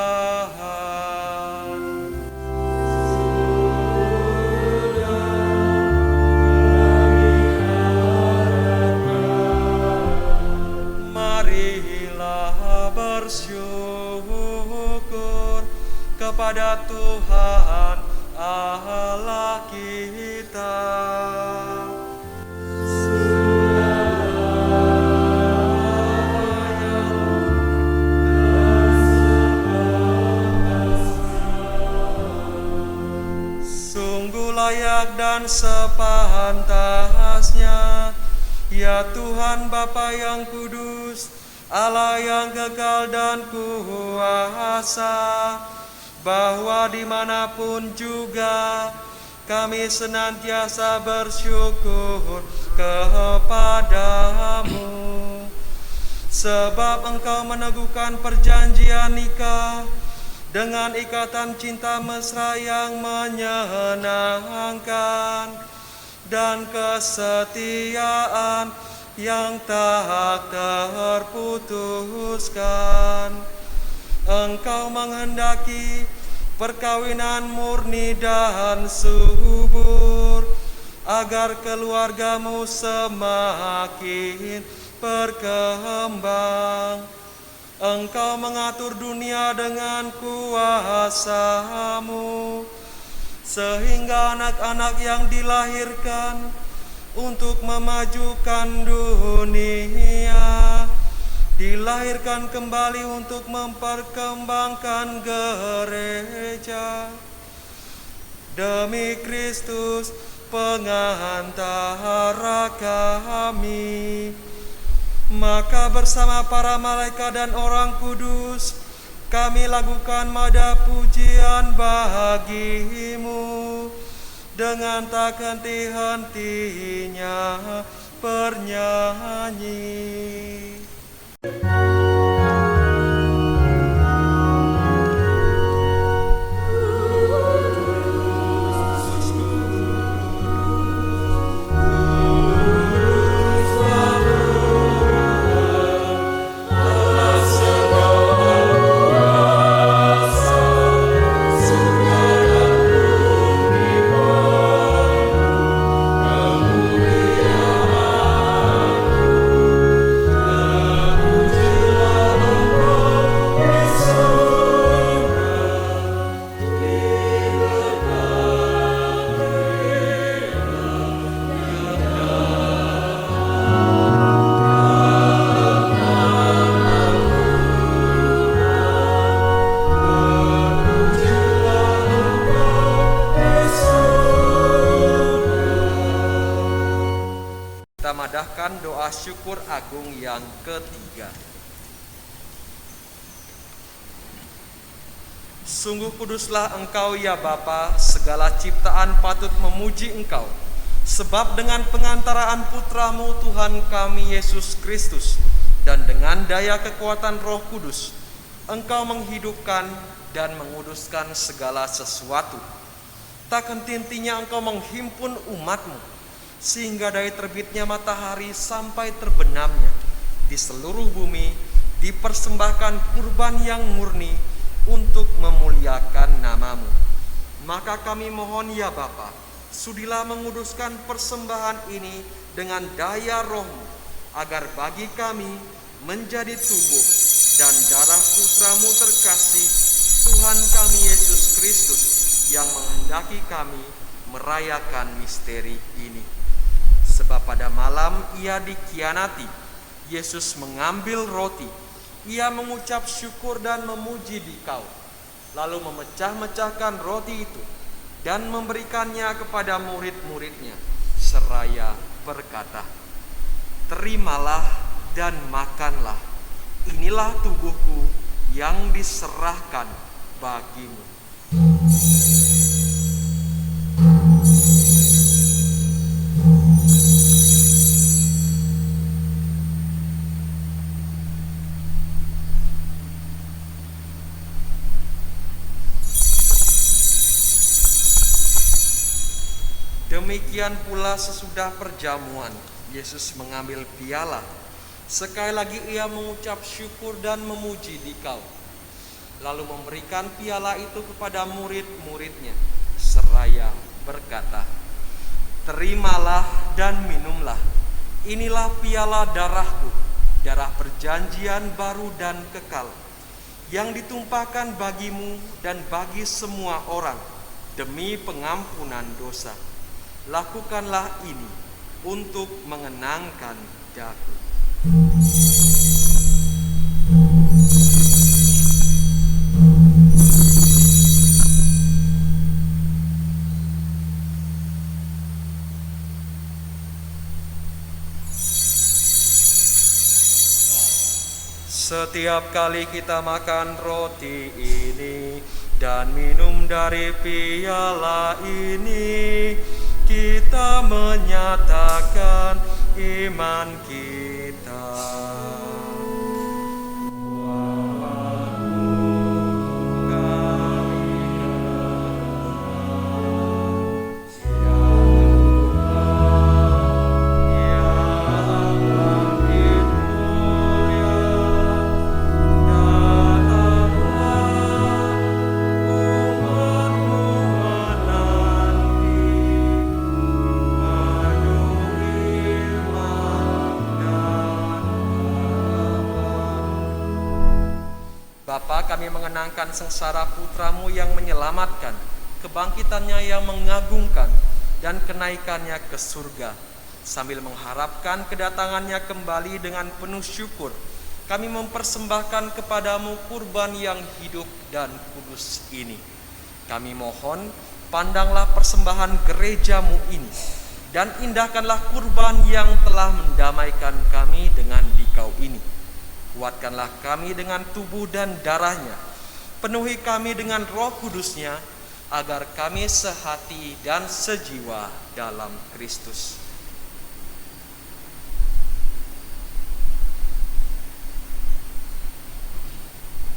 Marilah bersyukur kepada Tuhan Allah kita. Layak dan sepantasnya, ya Tuhan Bapa yang kudus, Allah yang kekal dan kuasa, bahwa dimanapun juga kami senantiasa bersyukur kepadamu, sebab Engkau meneguhkan perjanjian nikah dengan ikatan cinta mesra yang menyenangkan dan kesetiaan yang tak terputuskan. Engkau menghendaki perkawinan murni dan subur, agar keluargamu semakin berkembang. Engkau mengatur dunia dengan kuasa-Mu, sehingga anak-anak yang dilahirkan untuk memajukan dunia dilahirkan kembali untuk memperkembangkan gereja. Demi Kristus pengantara kami, maka bersama para malaikat dan orang kudus kami lakukan nada pujian bagi-Mu dengan tak henti-hentinya bernyanyi. Doa syukur agung yang ketiga. Sungguh kuduslah Engkau ya Bapa, segala ciptaan patut memuji Engkau, sebab dengan pengantaraan Putra-Mu Tuhan kami Yesus Kristus, dan dengan daya kekuatan Roh Kudus, Engkau menghidupkan dan menguduskan segala sesuatu. Tak henti-hentinya Engkau menghimpun umat-Mu, sehingga dari terbitnya matahari sampai terbenamnya di seluruh bumi dipersembahkan kurban yang murni untuk memuliakan nama-Mu. Maka kami mohon ya Bapa, sudilah menguduskan persembahan ini dengan daya Roh-Mu, agar bagi kami menjadi tubuh dan darah Putra-Mu terkasih, Tuhan kami Yesus Kristus, yang menghendaki kami merayakan misteri ini. Sebab pada malam ia dikhianati, Yesus mengambil roti, ia mengucap syukur dan memuji dikau, lalu memecah-mecahkan roti itu dan memberikannya kepada murid-muridnya, seraya berkata, "Terimalah dan makanlah, inilah tubuhku yang diserahkan bagimu." Demikian pula sesudah perjamuan, Yesus mengambil piala. Sekali lagi ia mengucap syukur dan memuji dikau, lalu memberikan piala itu kepada murid-muridnya, seraya berkata, "Terimalah dan minumlah, inilah piala darahku, darah perjanjian baru dan kekal, yang ditumpahkan bagimu dan bagi semua orang demi pengampunan dosa. Lakukanlah ini untuk mengenangkan daku." Setiap kali kita makan roti ini dan minum dari piala ini, kita menyatakan iman kita. Bapa, kami mengenangkan sengsara putramu yang menyelamatkan, kebangkitannya yang mengagumkan, dan kenaikannya ke surga. Sambil mengharapkan kedatangannya kembali dengan penuh syukur, kami mempersembahkan kepadamu kurban yang hidup dan kudus ini. Kami mohon, pandanglah persembahan gerejamu ini, dan indahkanlah kurban yang telah mendamaikan kami dengan dikau ini. Kuatkanlah kami dengan tubuh dan darahnya, penuhi kami dengan Roh Kudusnya, agar kami sehati dan sejiwa dalam Kristus.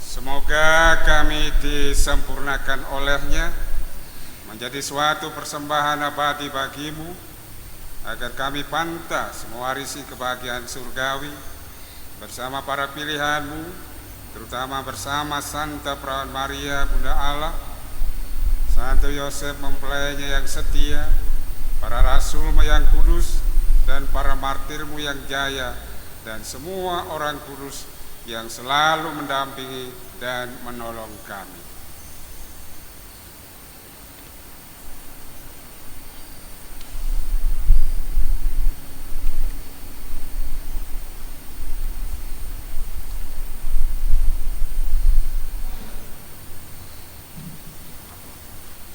Semoga kami disempurnakan olehnya menjadi suatu persembahan abadi bagimu, agar kami pantas mewarisi kebahagiaan surgawi bersama para pilihanmu, terutama bersama Santa Perawan Maria, Bunda Allah, Santo Yosef mempelainya yang setia, para rasulmu yang kudus, dan para martirmu yang jaya, dan semua orang kudus yang selalu mendampingi dan menolong kami.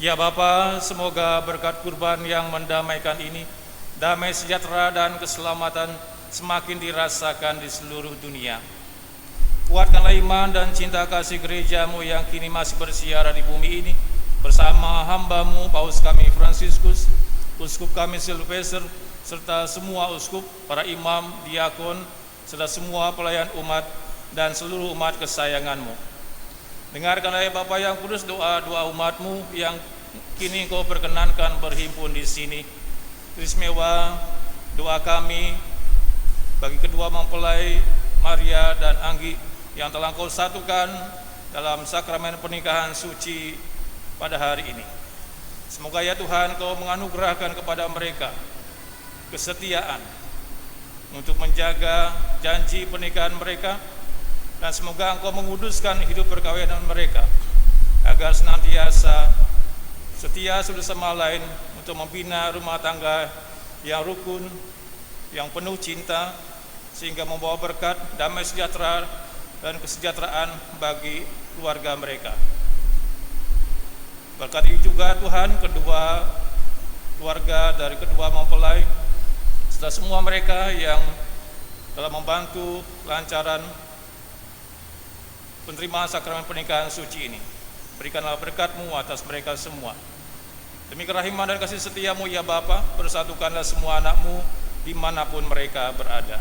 Ya Bapa, semoga berkat kurban yang mendamaikan ini, damai sejahtera dan keselamatan semakin dirasakan di seluruh dunia. Kuatkanlah iman dan cinta kasih gerejamu yang kini masih bersiara di bumi ini, bersama hambamu Paus kami Fransiskus, uskup kami Silvester, serta semua uskup, para imam, diakon, serta semua pelayan umat dan seluruh umat kesayanganmu. Dengarkanlah ya Bapa yang kudus doa-doa umatmu yang kini Engkau perkenankan berhimpun di sini. Istimewa doa kami bagi kedua mempelai Maria dan Anggi yang telah Engkau satukan dalam sakramen pernikahan suci pada hari ini. Semoga ya Tuhan Engkau menganugerahkan kepada mereka kesetiaan untuk menjaga janji pernikahan mereka, dan semoga Engkau menguduskan hidup perkawinan mereka agar senantiasa setia satu sama lain untuk membina rumah tangga yang rukun, yang penuh cinta, sehingga membawa berkat, damai sejahtera, dan kesejahteraan bagi keluarga mereka. Berkati juga Tuhan kedua keluarga dari kedua mempelai, serta semua mereka yang telah membantu kelancaran penerimaan sakramen pernikahan suci ini. Berikanlah berkat-Mu atas mereka semua. Demi kerahiman dan kasih setia-Mu ya Bapa, persatukanlah semua anak-Mu dimanapun mereka berada.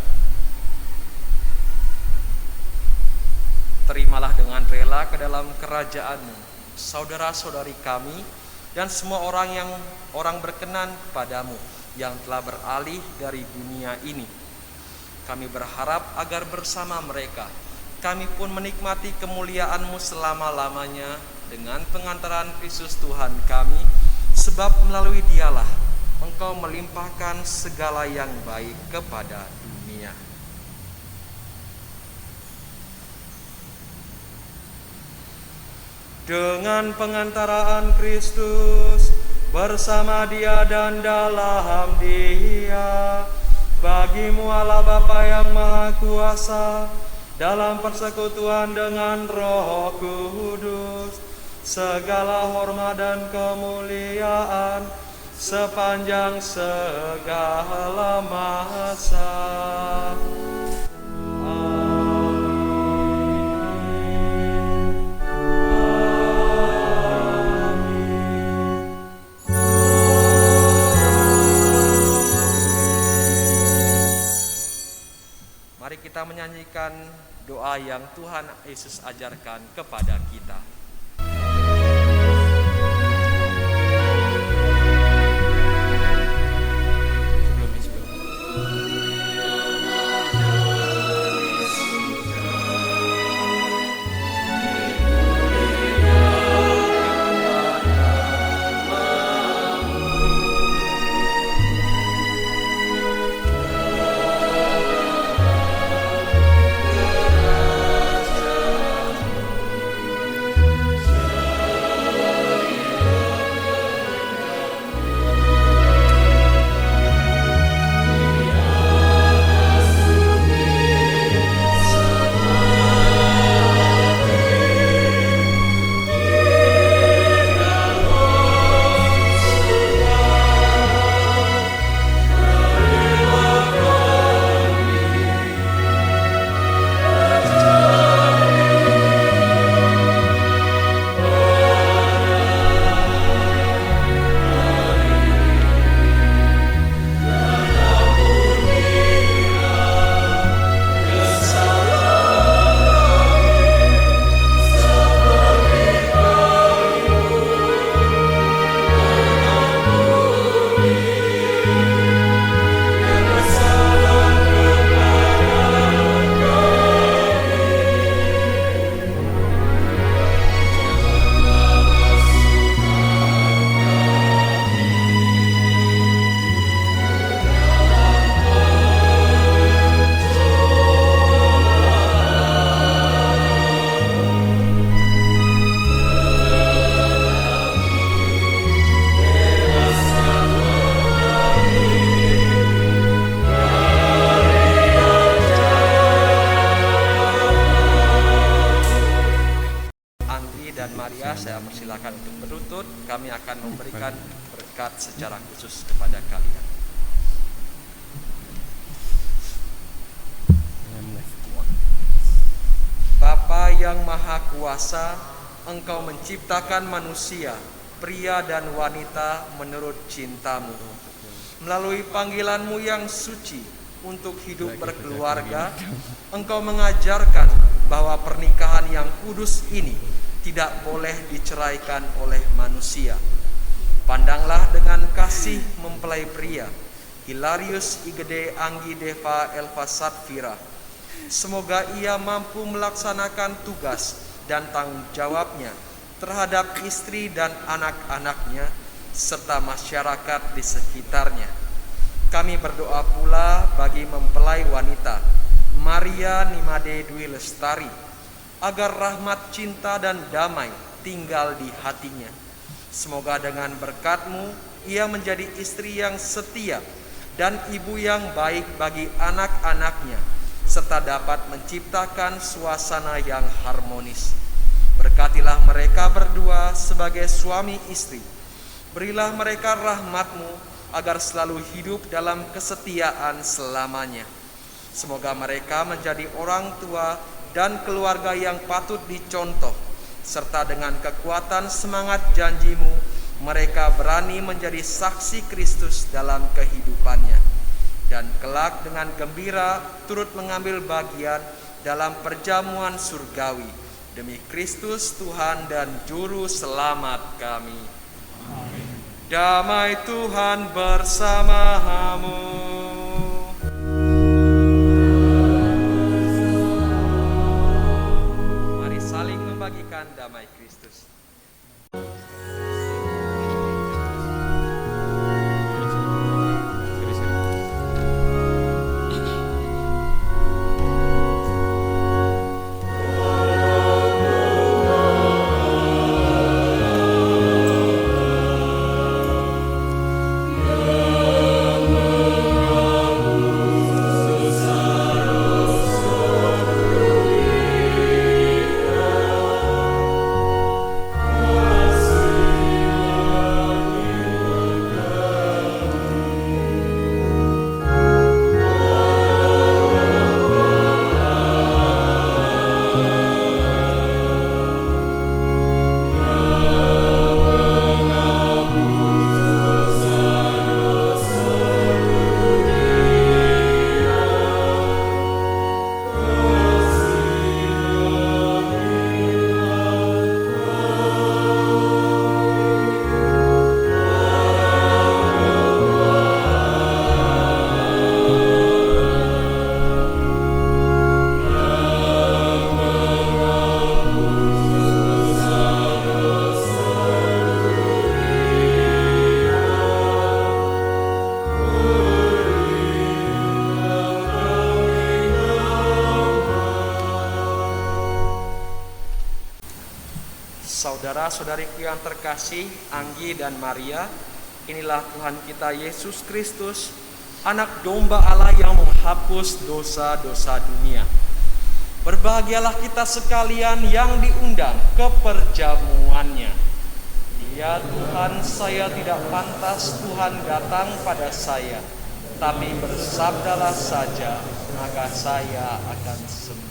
Terimalah dengan rela ke dalam kerajaan-Mu saudara-saudari kami dan semua orang berkenan padamu yang telah beralih dari dunia ini. Kami berharap agar bersama mereka kami pun menikmati kemuliaan-Mu selama-lamanya dengan pengantaran Kristus Tuhan kami, sebab melalui Dialah Engkau melimpahkan segala yang baik kepada dunia. Dengan pengantaraan Kristus, bersama Dia dan dalam Dia, bagi-Mu Allah Bapa yang Maha Kuasa, dalam persekutuan dengan Roh Kudus, segala hormat dan kemuliaan sepanjang segala masa. Mari kita menyanyikan doa yang Tuhan Yesus ajarkan kepada kita. Saya persilakan untuk berlutut. Kami akan memberikan berkat secara khusus kepada kalian. Bapa yang Maha Kuasa, Engkau menciptakan manusia, pria dan wanita menurut cinta-Mu. Melalui panggilan-Mu yang suci untuk hidup berkeluarga, Engkau mengajarkan bahwa pernikahan yang kudus ini tidak boleh diceraikan oleh manusia. Pandanglah dengan kasih mempelai pria Hilarius Igede Anggi Deva Elva Satfira. Semoga ia mampu melaksanakan tugas dan tanggung jawabnya terhadap istri dan anak-anaknya serta masyarakat di sekitarnya. Kami berdoa pula bagi mempelai wanita Maria Nimade Dwi Lestari, agar rahmat, cinta, dan damai tinggal di hatinya. Semoga dengan berkat-Mu ia menjadi istri yang setia dan ibu yang baik bagi anak-anaknya, serta dapat menciptakan suasana yang harmonis. Berkatilah mereka berdua sebagai suami istri. Berilah mereka rahmat-Mu agar selalu hidup dalam kesetiaan selamanya. Semoga mereka menjadi orang tua dan keluarga yang patut dicontoh, serta dengan kekuatan semangat janji-Mu, mereka berani menjadi saksi Kristus dalam kehidupannya, dan kelak dengan gembira turut mengambil bagian dalam perjamuan surgawi, demi Kristus Tuhan dan Juru Selamat kami. Amin. Damai Tuhan bersamamu. Mari saling membagikan damai Kristus. Saudara-saudariku yang terkasih, Anggi dan Maria, inilah Tuhan kita Yesus Kristus, Anak Domba Allah yang menghapus dosa-dosa dunia. Berbahagialah kita sekalian yang diundang ke perjamuannya. Ya Tuhan, saya tidak pantas Tuhan datang pada saya, tapi bersabdalah saja, maka saya akan sembuh.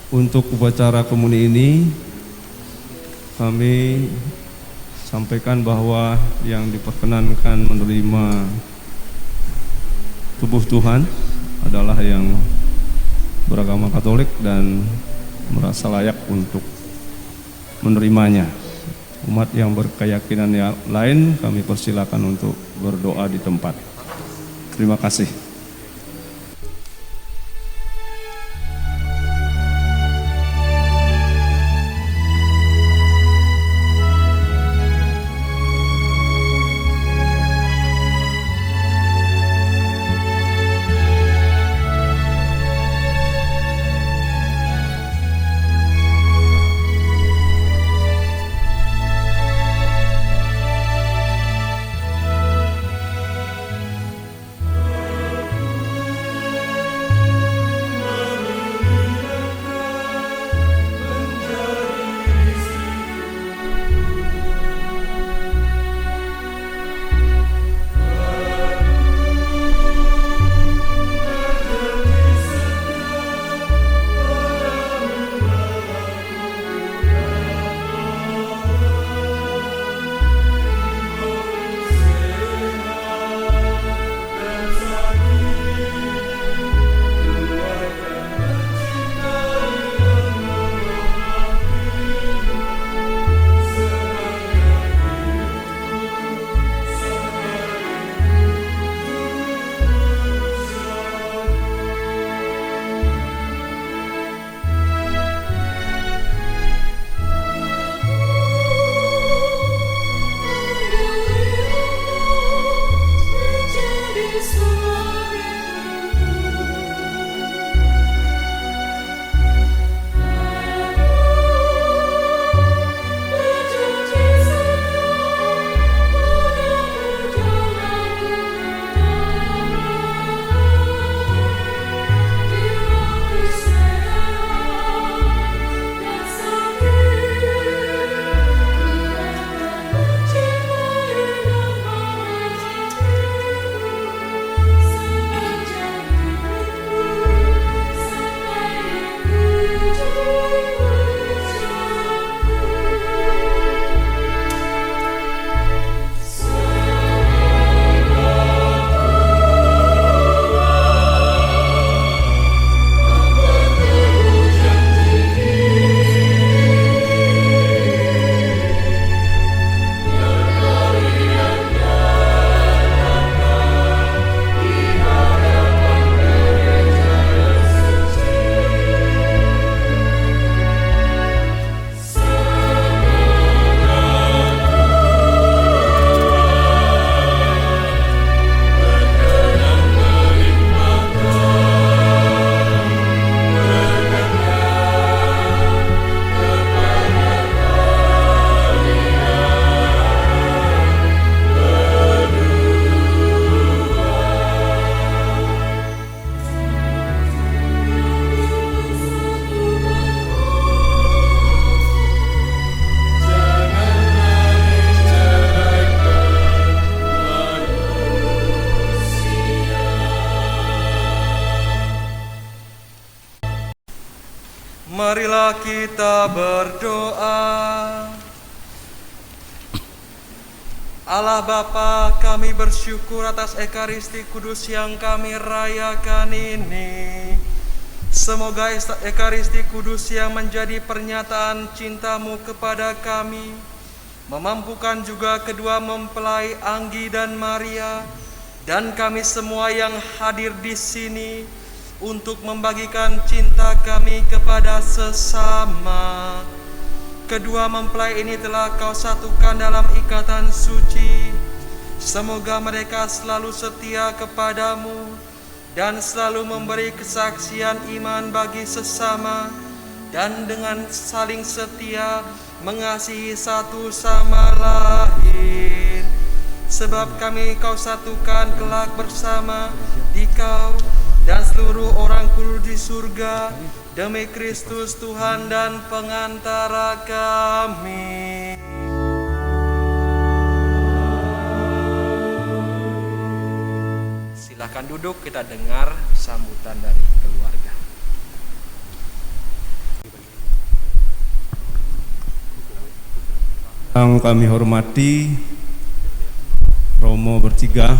Untuk upacara komuni ini kami sampaikan bahwa yang diperkenankan menerima tubuh Tuhan adalah yang beragama Katolik dan merasa layak untuk menerimanya. Umat yang berkeyakinan yang lain kami persilakan untuk berdoa di tempat. Terima kasih. Marilah kita berdoa. Allah Bapa, kami bersyukur atas Ekaristi Kudus yang kami rayakan ini. Semoga Ekaristi Kudus yang menjadi pernyataan cinta-Mu kepada kami memampukan juga kedua mempelai Anggi dan Maria dan kami semua yang hadir di sini untuk membagikan cinta kami kepada sesama. Kedua mempelai ini telah Kau satukan dalam ikatan suci. Semoga mereka selalu setia kepadamu dan selalu memberi kesaksian iman bagi sesama dan dengan saling setia mengasihi satu sama lain. Sebab kami Kau satukan kelak bersama di Kau dan seluruh orang kudus di surga, demi Kristus Tuhan dan pengantara kami. Silakan duduk, kita dengar sambutan dari keluarga. Yang kami hormati Romo bertiga,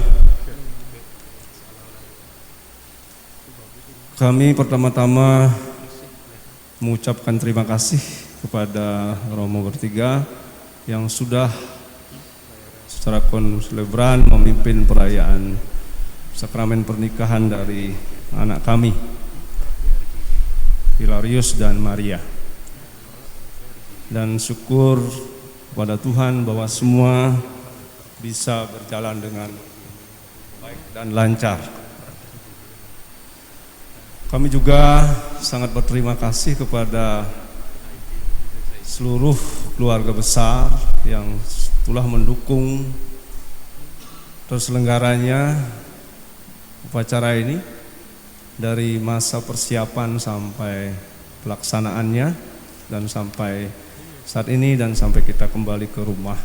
kami pertama-tama mengucapkan terima kasih kepada Romo bertiga yang sudah secara konselebran memimpin perayaan sakramen pernikahan dari anak kami, Hilarius dan Maria. Dan syukur kepada Tuhan bahwa semua bisa berjalan dengan baik dan lancar. Kami juga sangat berterima kasih kepada seluruh keluarga besar yang telah mendukung terselenggaranya upacara ini dari masa persiapan sampai pelaksanaannya dan sampai saat ini dan sampai kita kembali ke rumah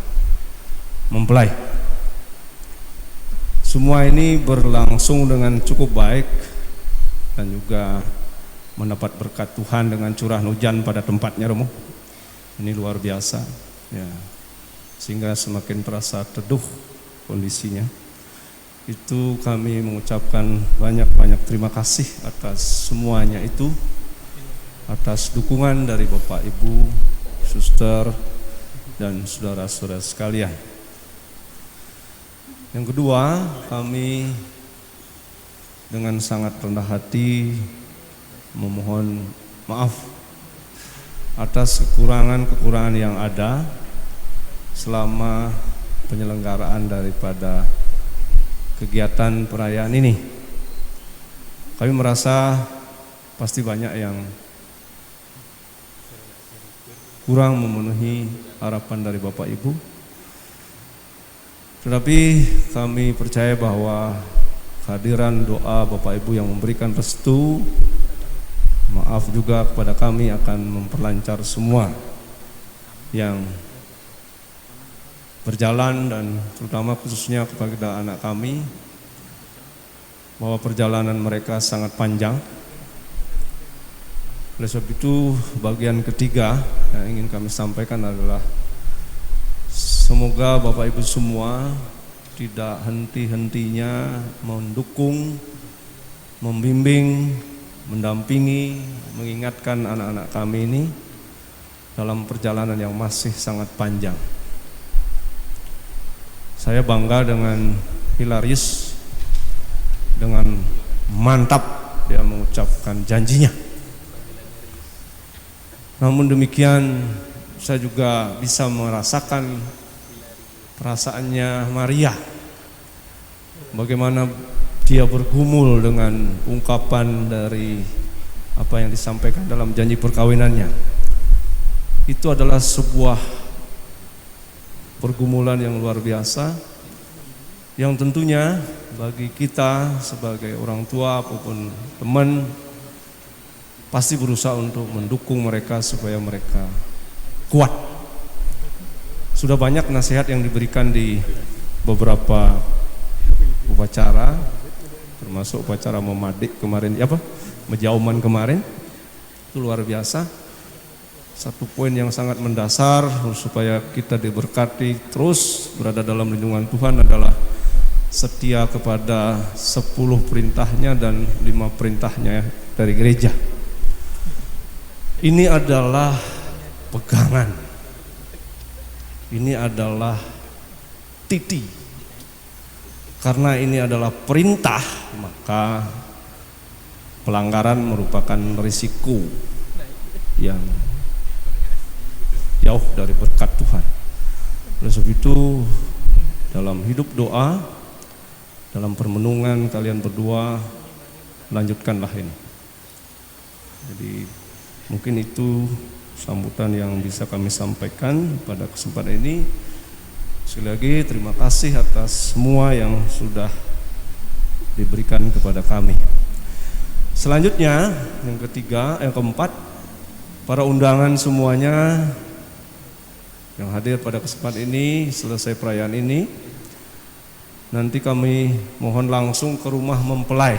mempelai. Semua ini berlangsung dengan cukup baik dan juga mendapat berkat Tuhan dengan curah hujan pada tempatnya, Romo. Ini luar biasa, ya. Sehingga semakin terasa teduh kondisinya. Itu kami mengucapkan banyak-banyak terima kasih atas semuanya itu, atas dukungan dari Bapak, Ibu, suster, dan saudara-saudara sekalian. Yang kedua, kami dengan sangat rendah hati memohon maaf atas kekurangan-kekurangan yang ada selama penyelenggaraan daripada kegiatan perayaan ini. Kami merasa pasti banyak yang kurang memenuhi harapan dari Bapak Ibu. Tetapi kami percaya bahwa kehadiran doa Bapak Ibu yang memberikan restu, maaf juga kepada kami akan memperlancar semua yang berjalan dan terutama khususnya kepada anak kami, bahwa perjalanan mereka sangat panjang. Oleh sebab itu bagian ketiga yang ingin kami sampaikan adalah semoga Bapak Ibu semua tidak henti-hentinya mendukung, membimbing, mendampingi, mengingatkan anak-anak kami ini dalam perjalanan yang masih sangat panjang. Saya bangga dengan Hilarius, dengan mantap dia mengucapkan janjinya. Namun demikian saya juga bisa merasakan perasaannya Maria, bagaimana dia bergumul dengan ungkapan dari apa yang disampaikan dalam janji perkawinannya. Itu adalah sebuah pergumulan yang luar biasa, yang tentunya bagi kita sebagai orang tua maupun teman pasti berusaha untuk mendukung mereka supaya mereka kuat. Sudah banyak nasihat yang diberikan di beberapa upacara, termasuk upacara memadik kemarin, Menjauman kemarin, itu luar biasa. satu poin yang sangat mendasar supaya kita diberkati terus berada dalam lindungan Tuhan adalah setia kepada 10 perintahnya dan 5 perintahnya dari gereja. Ini adalah pegangan. Ini adalah titi. Karena ini adalah perintah, maka pelanggaran merupakan risiko yang jauh dari berkat Tuhan. Oleh sebab itu, dalam hidup doa, dalam permenungan kalian berdua, lanjutkanlah ini. Jadi mungkin itu sambutan yang bisa kami sampaikan pada kesempatan ini. Sekali lagi terima kasih atas semua yang sudah diberikan kepada kami. Selanjutnya yang keempat, para undangan semuanya yang hadir pada kesempatan ini, selesai perayaan ini, nanti kami mohon langsung ke rumah mempelai.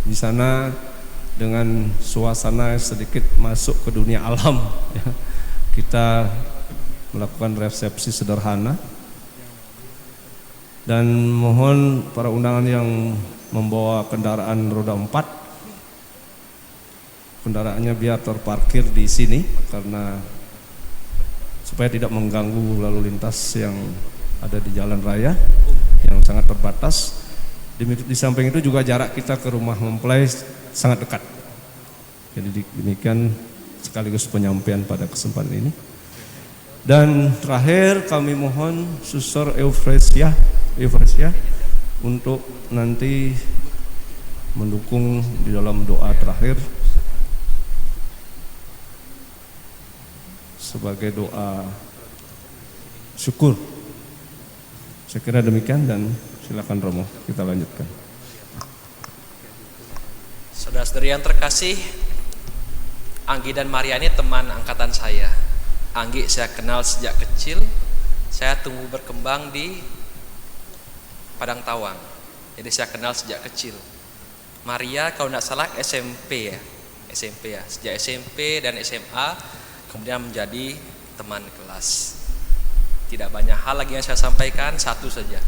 Di sana dengan suasana sedikit masuk ke dunia alam, ya. Kita melakukan resepsi sederhana dan mohon para undangan yang membawa kendaraan roda 4, kendaraannya biar terparkir di sini karena supaya tidak mengganggu lalu lintas yang ada di jalan raya yang sangat terbatas. Di samping itu juga jarak kita ke rumah mempelai sangat dekat. Jadi demikian sekaligus penyampaian pada kesempatan ini. Dan terakhir kami mohon Suster Eufresia untuk nanti mendukung di dalam doa terakhir sebagai doa syukur. Saya kira demikian dan silakan Romo, kita lanjutkan. Saudara-saudari yang terkasih, Anggi dan Maria ini teman angkatan saya. Anggi saya kenal sejak kecil, saya tumbuh berkembang di Padang Tawang. Jadi saya kenal sejak kecil. Maria kalau tidak salah SMP ya. Sejak SMP dan SMA kemudian menjadi teman kelas. Tidak banyak hal lagi yang saya sampaikan, satu saja.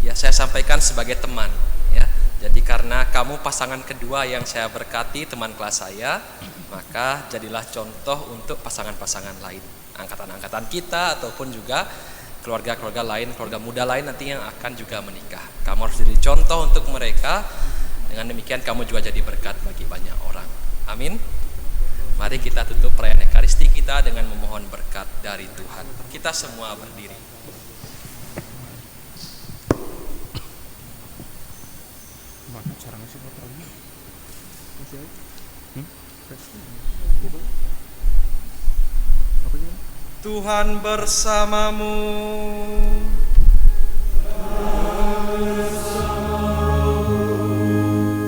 Ya, saya sampaikan sebagai teman, ya. Jadi karena kamu pasangan kedua yang saya berkati, teman kelas saya, maka jadilah contoh untuk pasangan-pasangan lain, angkatan-angkatan kita ataupun juga keluarga-keluarga lain, keluarga muda lain nanti yang akan juga menikah. Kamu harus jadi contoh untuk mereka. Dengan demikian kamu juga jadi berkat bagi banyak orang. Amin. Mari kita tutup perayaan Ekaristi kita dengan memohon berkat dari Tuhan. Kita semua berdiri. Tuhan bersamamu.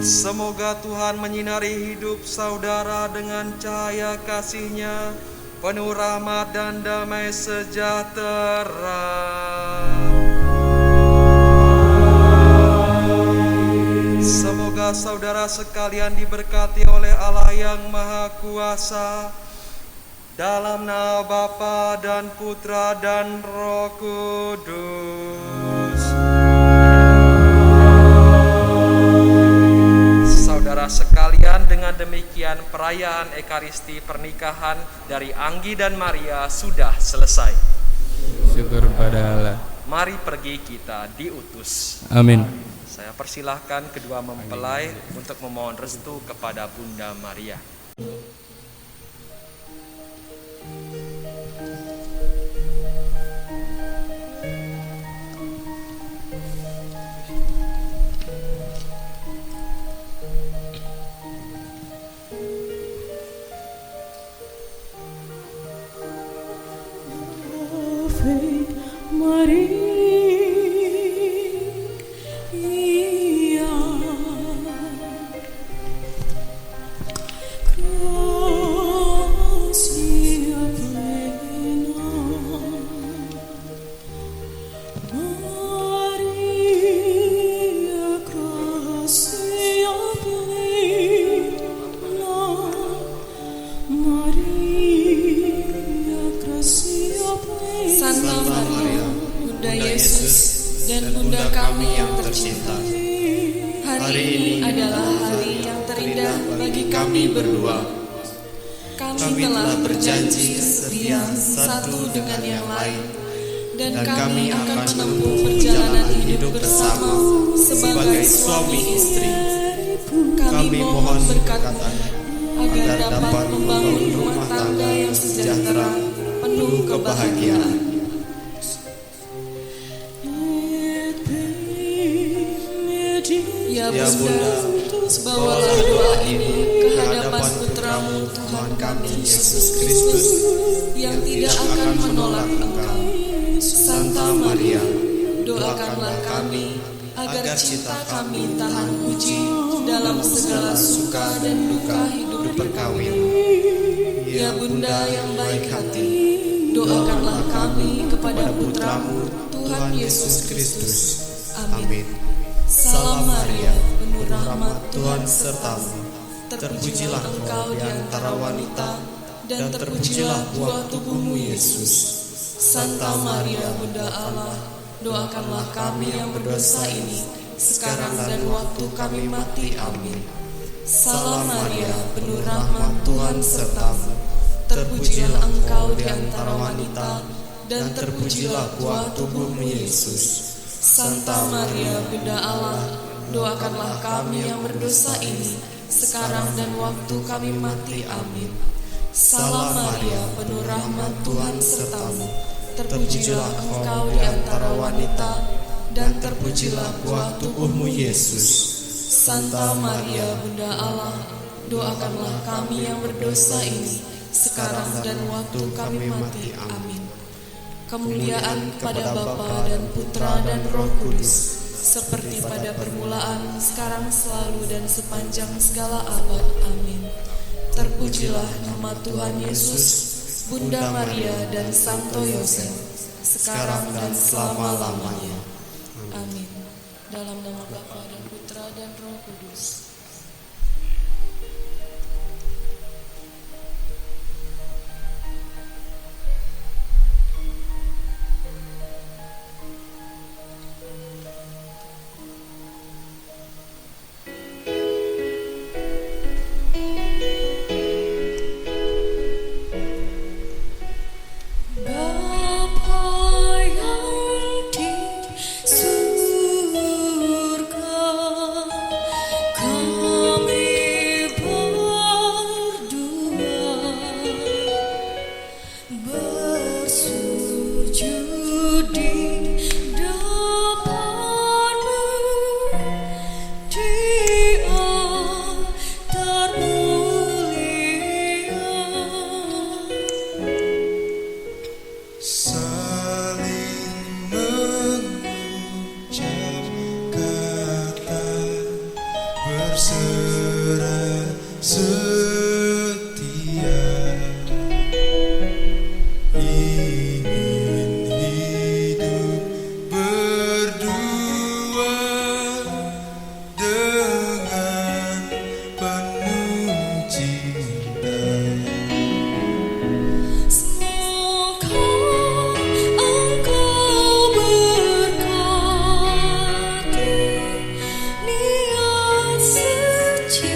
Semoga Tuhan menyinari hidup saudara dengan cahaya kasih-Nya, penuh rahmat dan damai sejahtera. Semoga saudara sekalian diberkati oleh Allah yang Maha Kuasa, dalam nama Bapa dan Putra dan Roh Kudus. Saudara sekalian, dengan demikian perayaan Ekaristi pernikahan dari Anggi dan Maria sudah selesai. Syukur pada Allah. Mari pergi kita diutus. Amin. Saya persilahkan kedua mempelai untuk memohon restu kepada Bunda Maria. Maria, Hari ini adalah hari yang terindah bagi kami berdua. Kami telah berjanji setia satu dengan yang lain, dan kami akan menempuh perjalanan hidup bersama sebagai suami istri. Kami mohon berkat-Mu agar dapat membangun rumah tangga yang sejahtera, penuh kebahagiaan. Ya Bunda, bawalah doa ini ke hadapan Putra-Mu Tuhan kami Yesus Kristus yang tidak akan menolak Engkau. Santa Maria, doakanlah kami agar cinta kami tahan uji dalam segala suka dan duka hidup berkawin. Ya Bunda yang baik hati, doakanlah kami kepada Putra-Mu Tuhan Yesus Kristus. Amin. Salam Maria, penuh rahmat Tuhan sertamu. Terpujilah Engkau di antara wanita, dan terpujilah buah tubuhmu Yesus. Santa Maria, Bunda Allah, doakanlah kami yang berdosa ini, sekarang dan waktu kami mati. Amin. Salam Maria, penuh rahmat Tuhan sertamu. Terpujilah Engkau di antara wanita, dan terpujilah buah tubuhmu Yesus. Santa Maria, Bunda Allah, doakanlah kami yang berdosa ini, sekarang dan waktu kami mati. Amin. Salam Maria, penuh rahmat Tuhan sertamu. Terpujilah Engkau di antara wanita, dan terpujilah buah tubuhmu Yesus. Santa Maria, Bunda Allah, doakanlah kami yang berdosa ini, sekarang dan waktu kami mati. Amin. Kemuliaan kepada Bapa dan Putra dan Roh Kudus, seperti pada permulaan, sekarang, selalu, dan sepanjang segala abad. Amin. Terpujilah nama Tuhan Yesus, Bunda Maria dan Santo Yosef, sekarang dan selama-lamanya. Amin. Dalam nama Bapa dan Putra dan Roh Kudus. Niat suci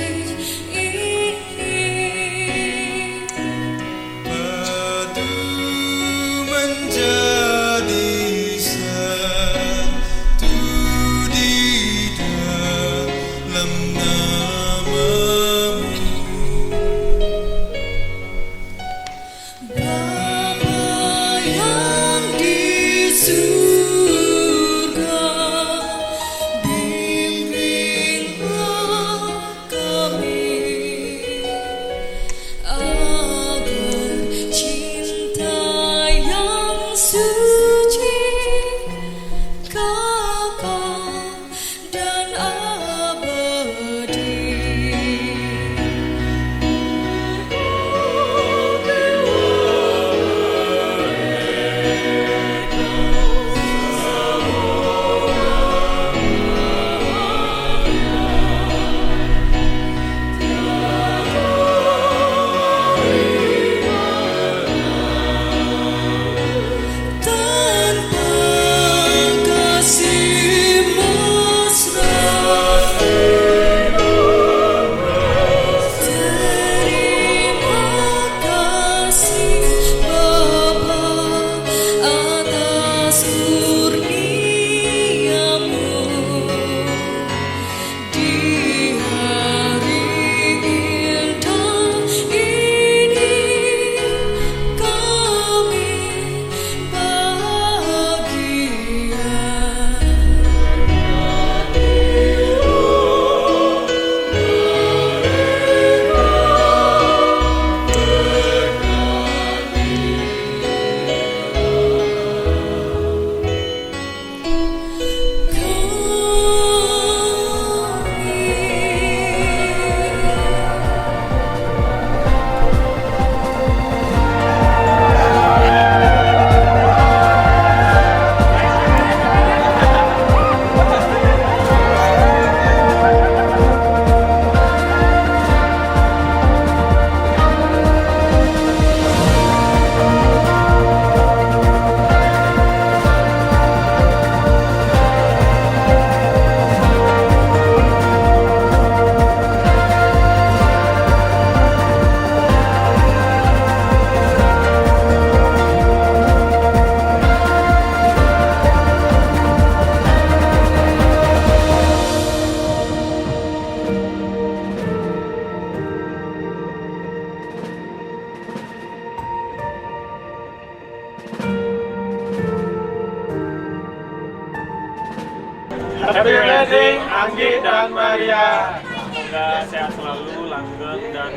Anggi dan Maria. Semoga sehat selalu, langgeng, dan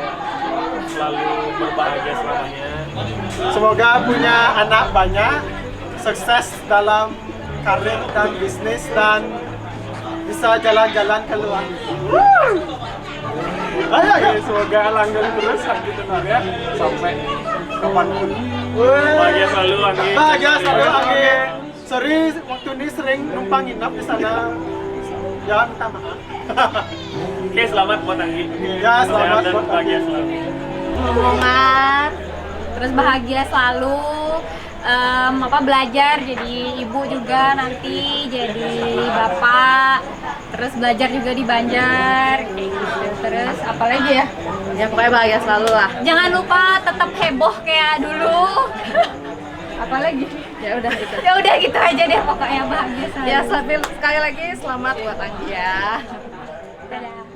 selalu berbahagia selamanya. Semoga punya anak banyak, sukses dalam karir dan bisnis, dan bisa jalan-jalan keluar. Ayo, semoga langgeng terus Anggi dan Maria sampai kapanpun. Bahagia selalu Anggi. Bahagia selalu Anggi. Sorry, waktu ini sering numpang nginap di sana. Ya, minta maaf. Oke, selamat buat Anggi. Ya, selamat buat bahagia selalu. Semangat, terus bahagia selalu. Belajar jadi ibu juga nanti, jadi bapak, terus belajar juga di Banjar kayak gitu. Terus apalagi ya? Ya pokoknya bahagia selalu lah. Jangan lupa tetap heboh kayak dulu. Apalagi? Ya udah gitu aja deh, pokoknya bahagia selalu. Ya sekali lagi selamat buat Anggi ya. Dadah.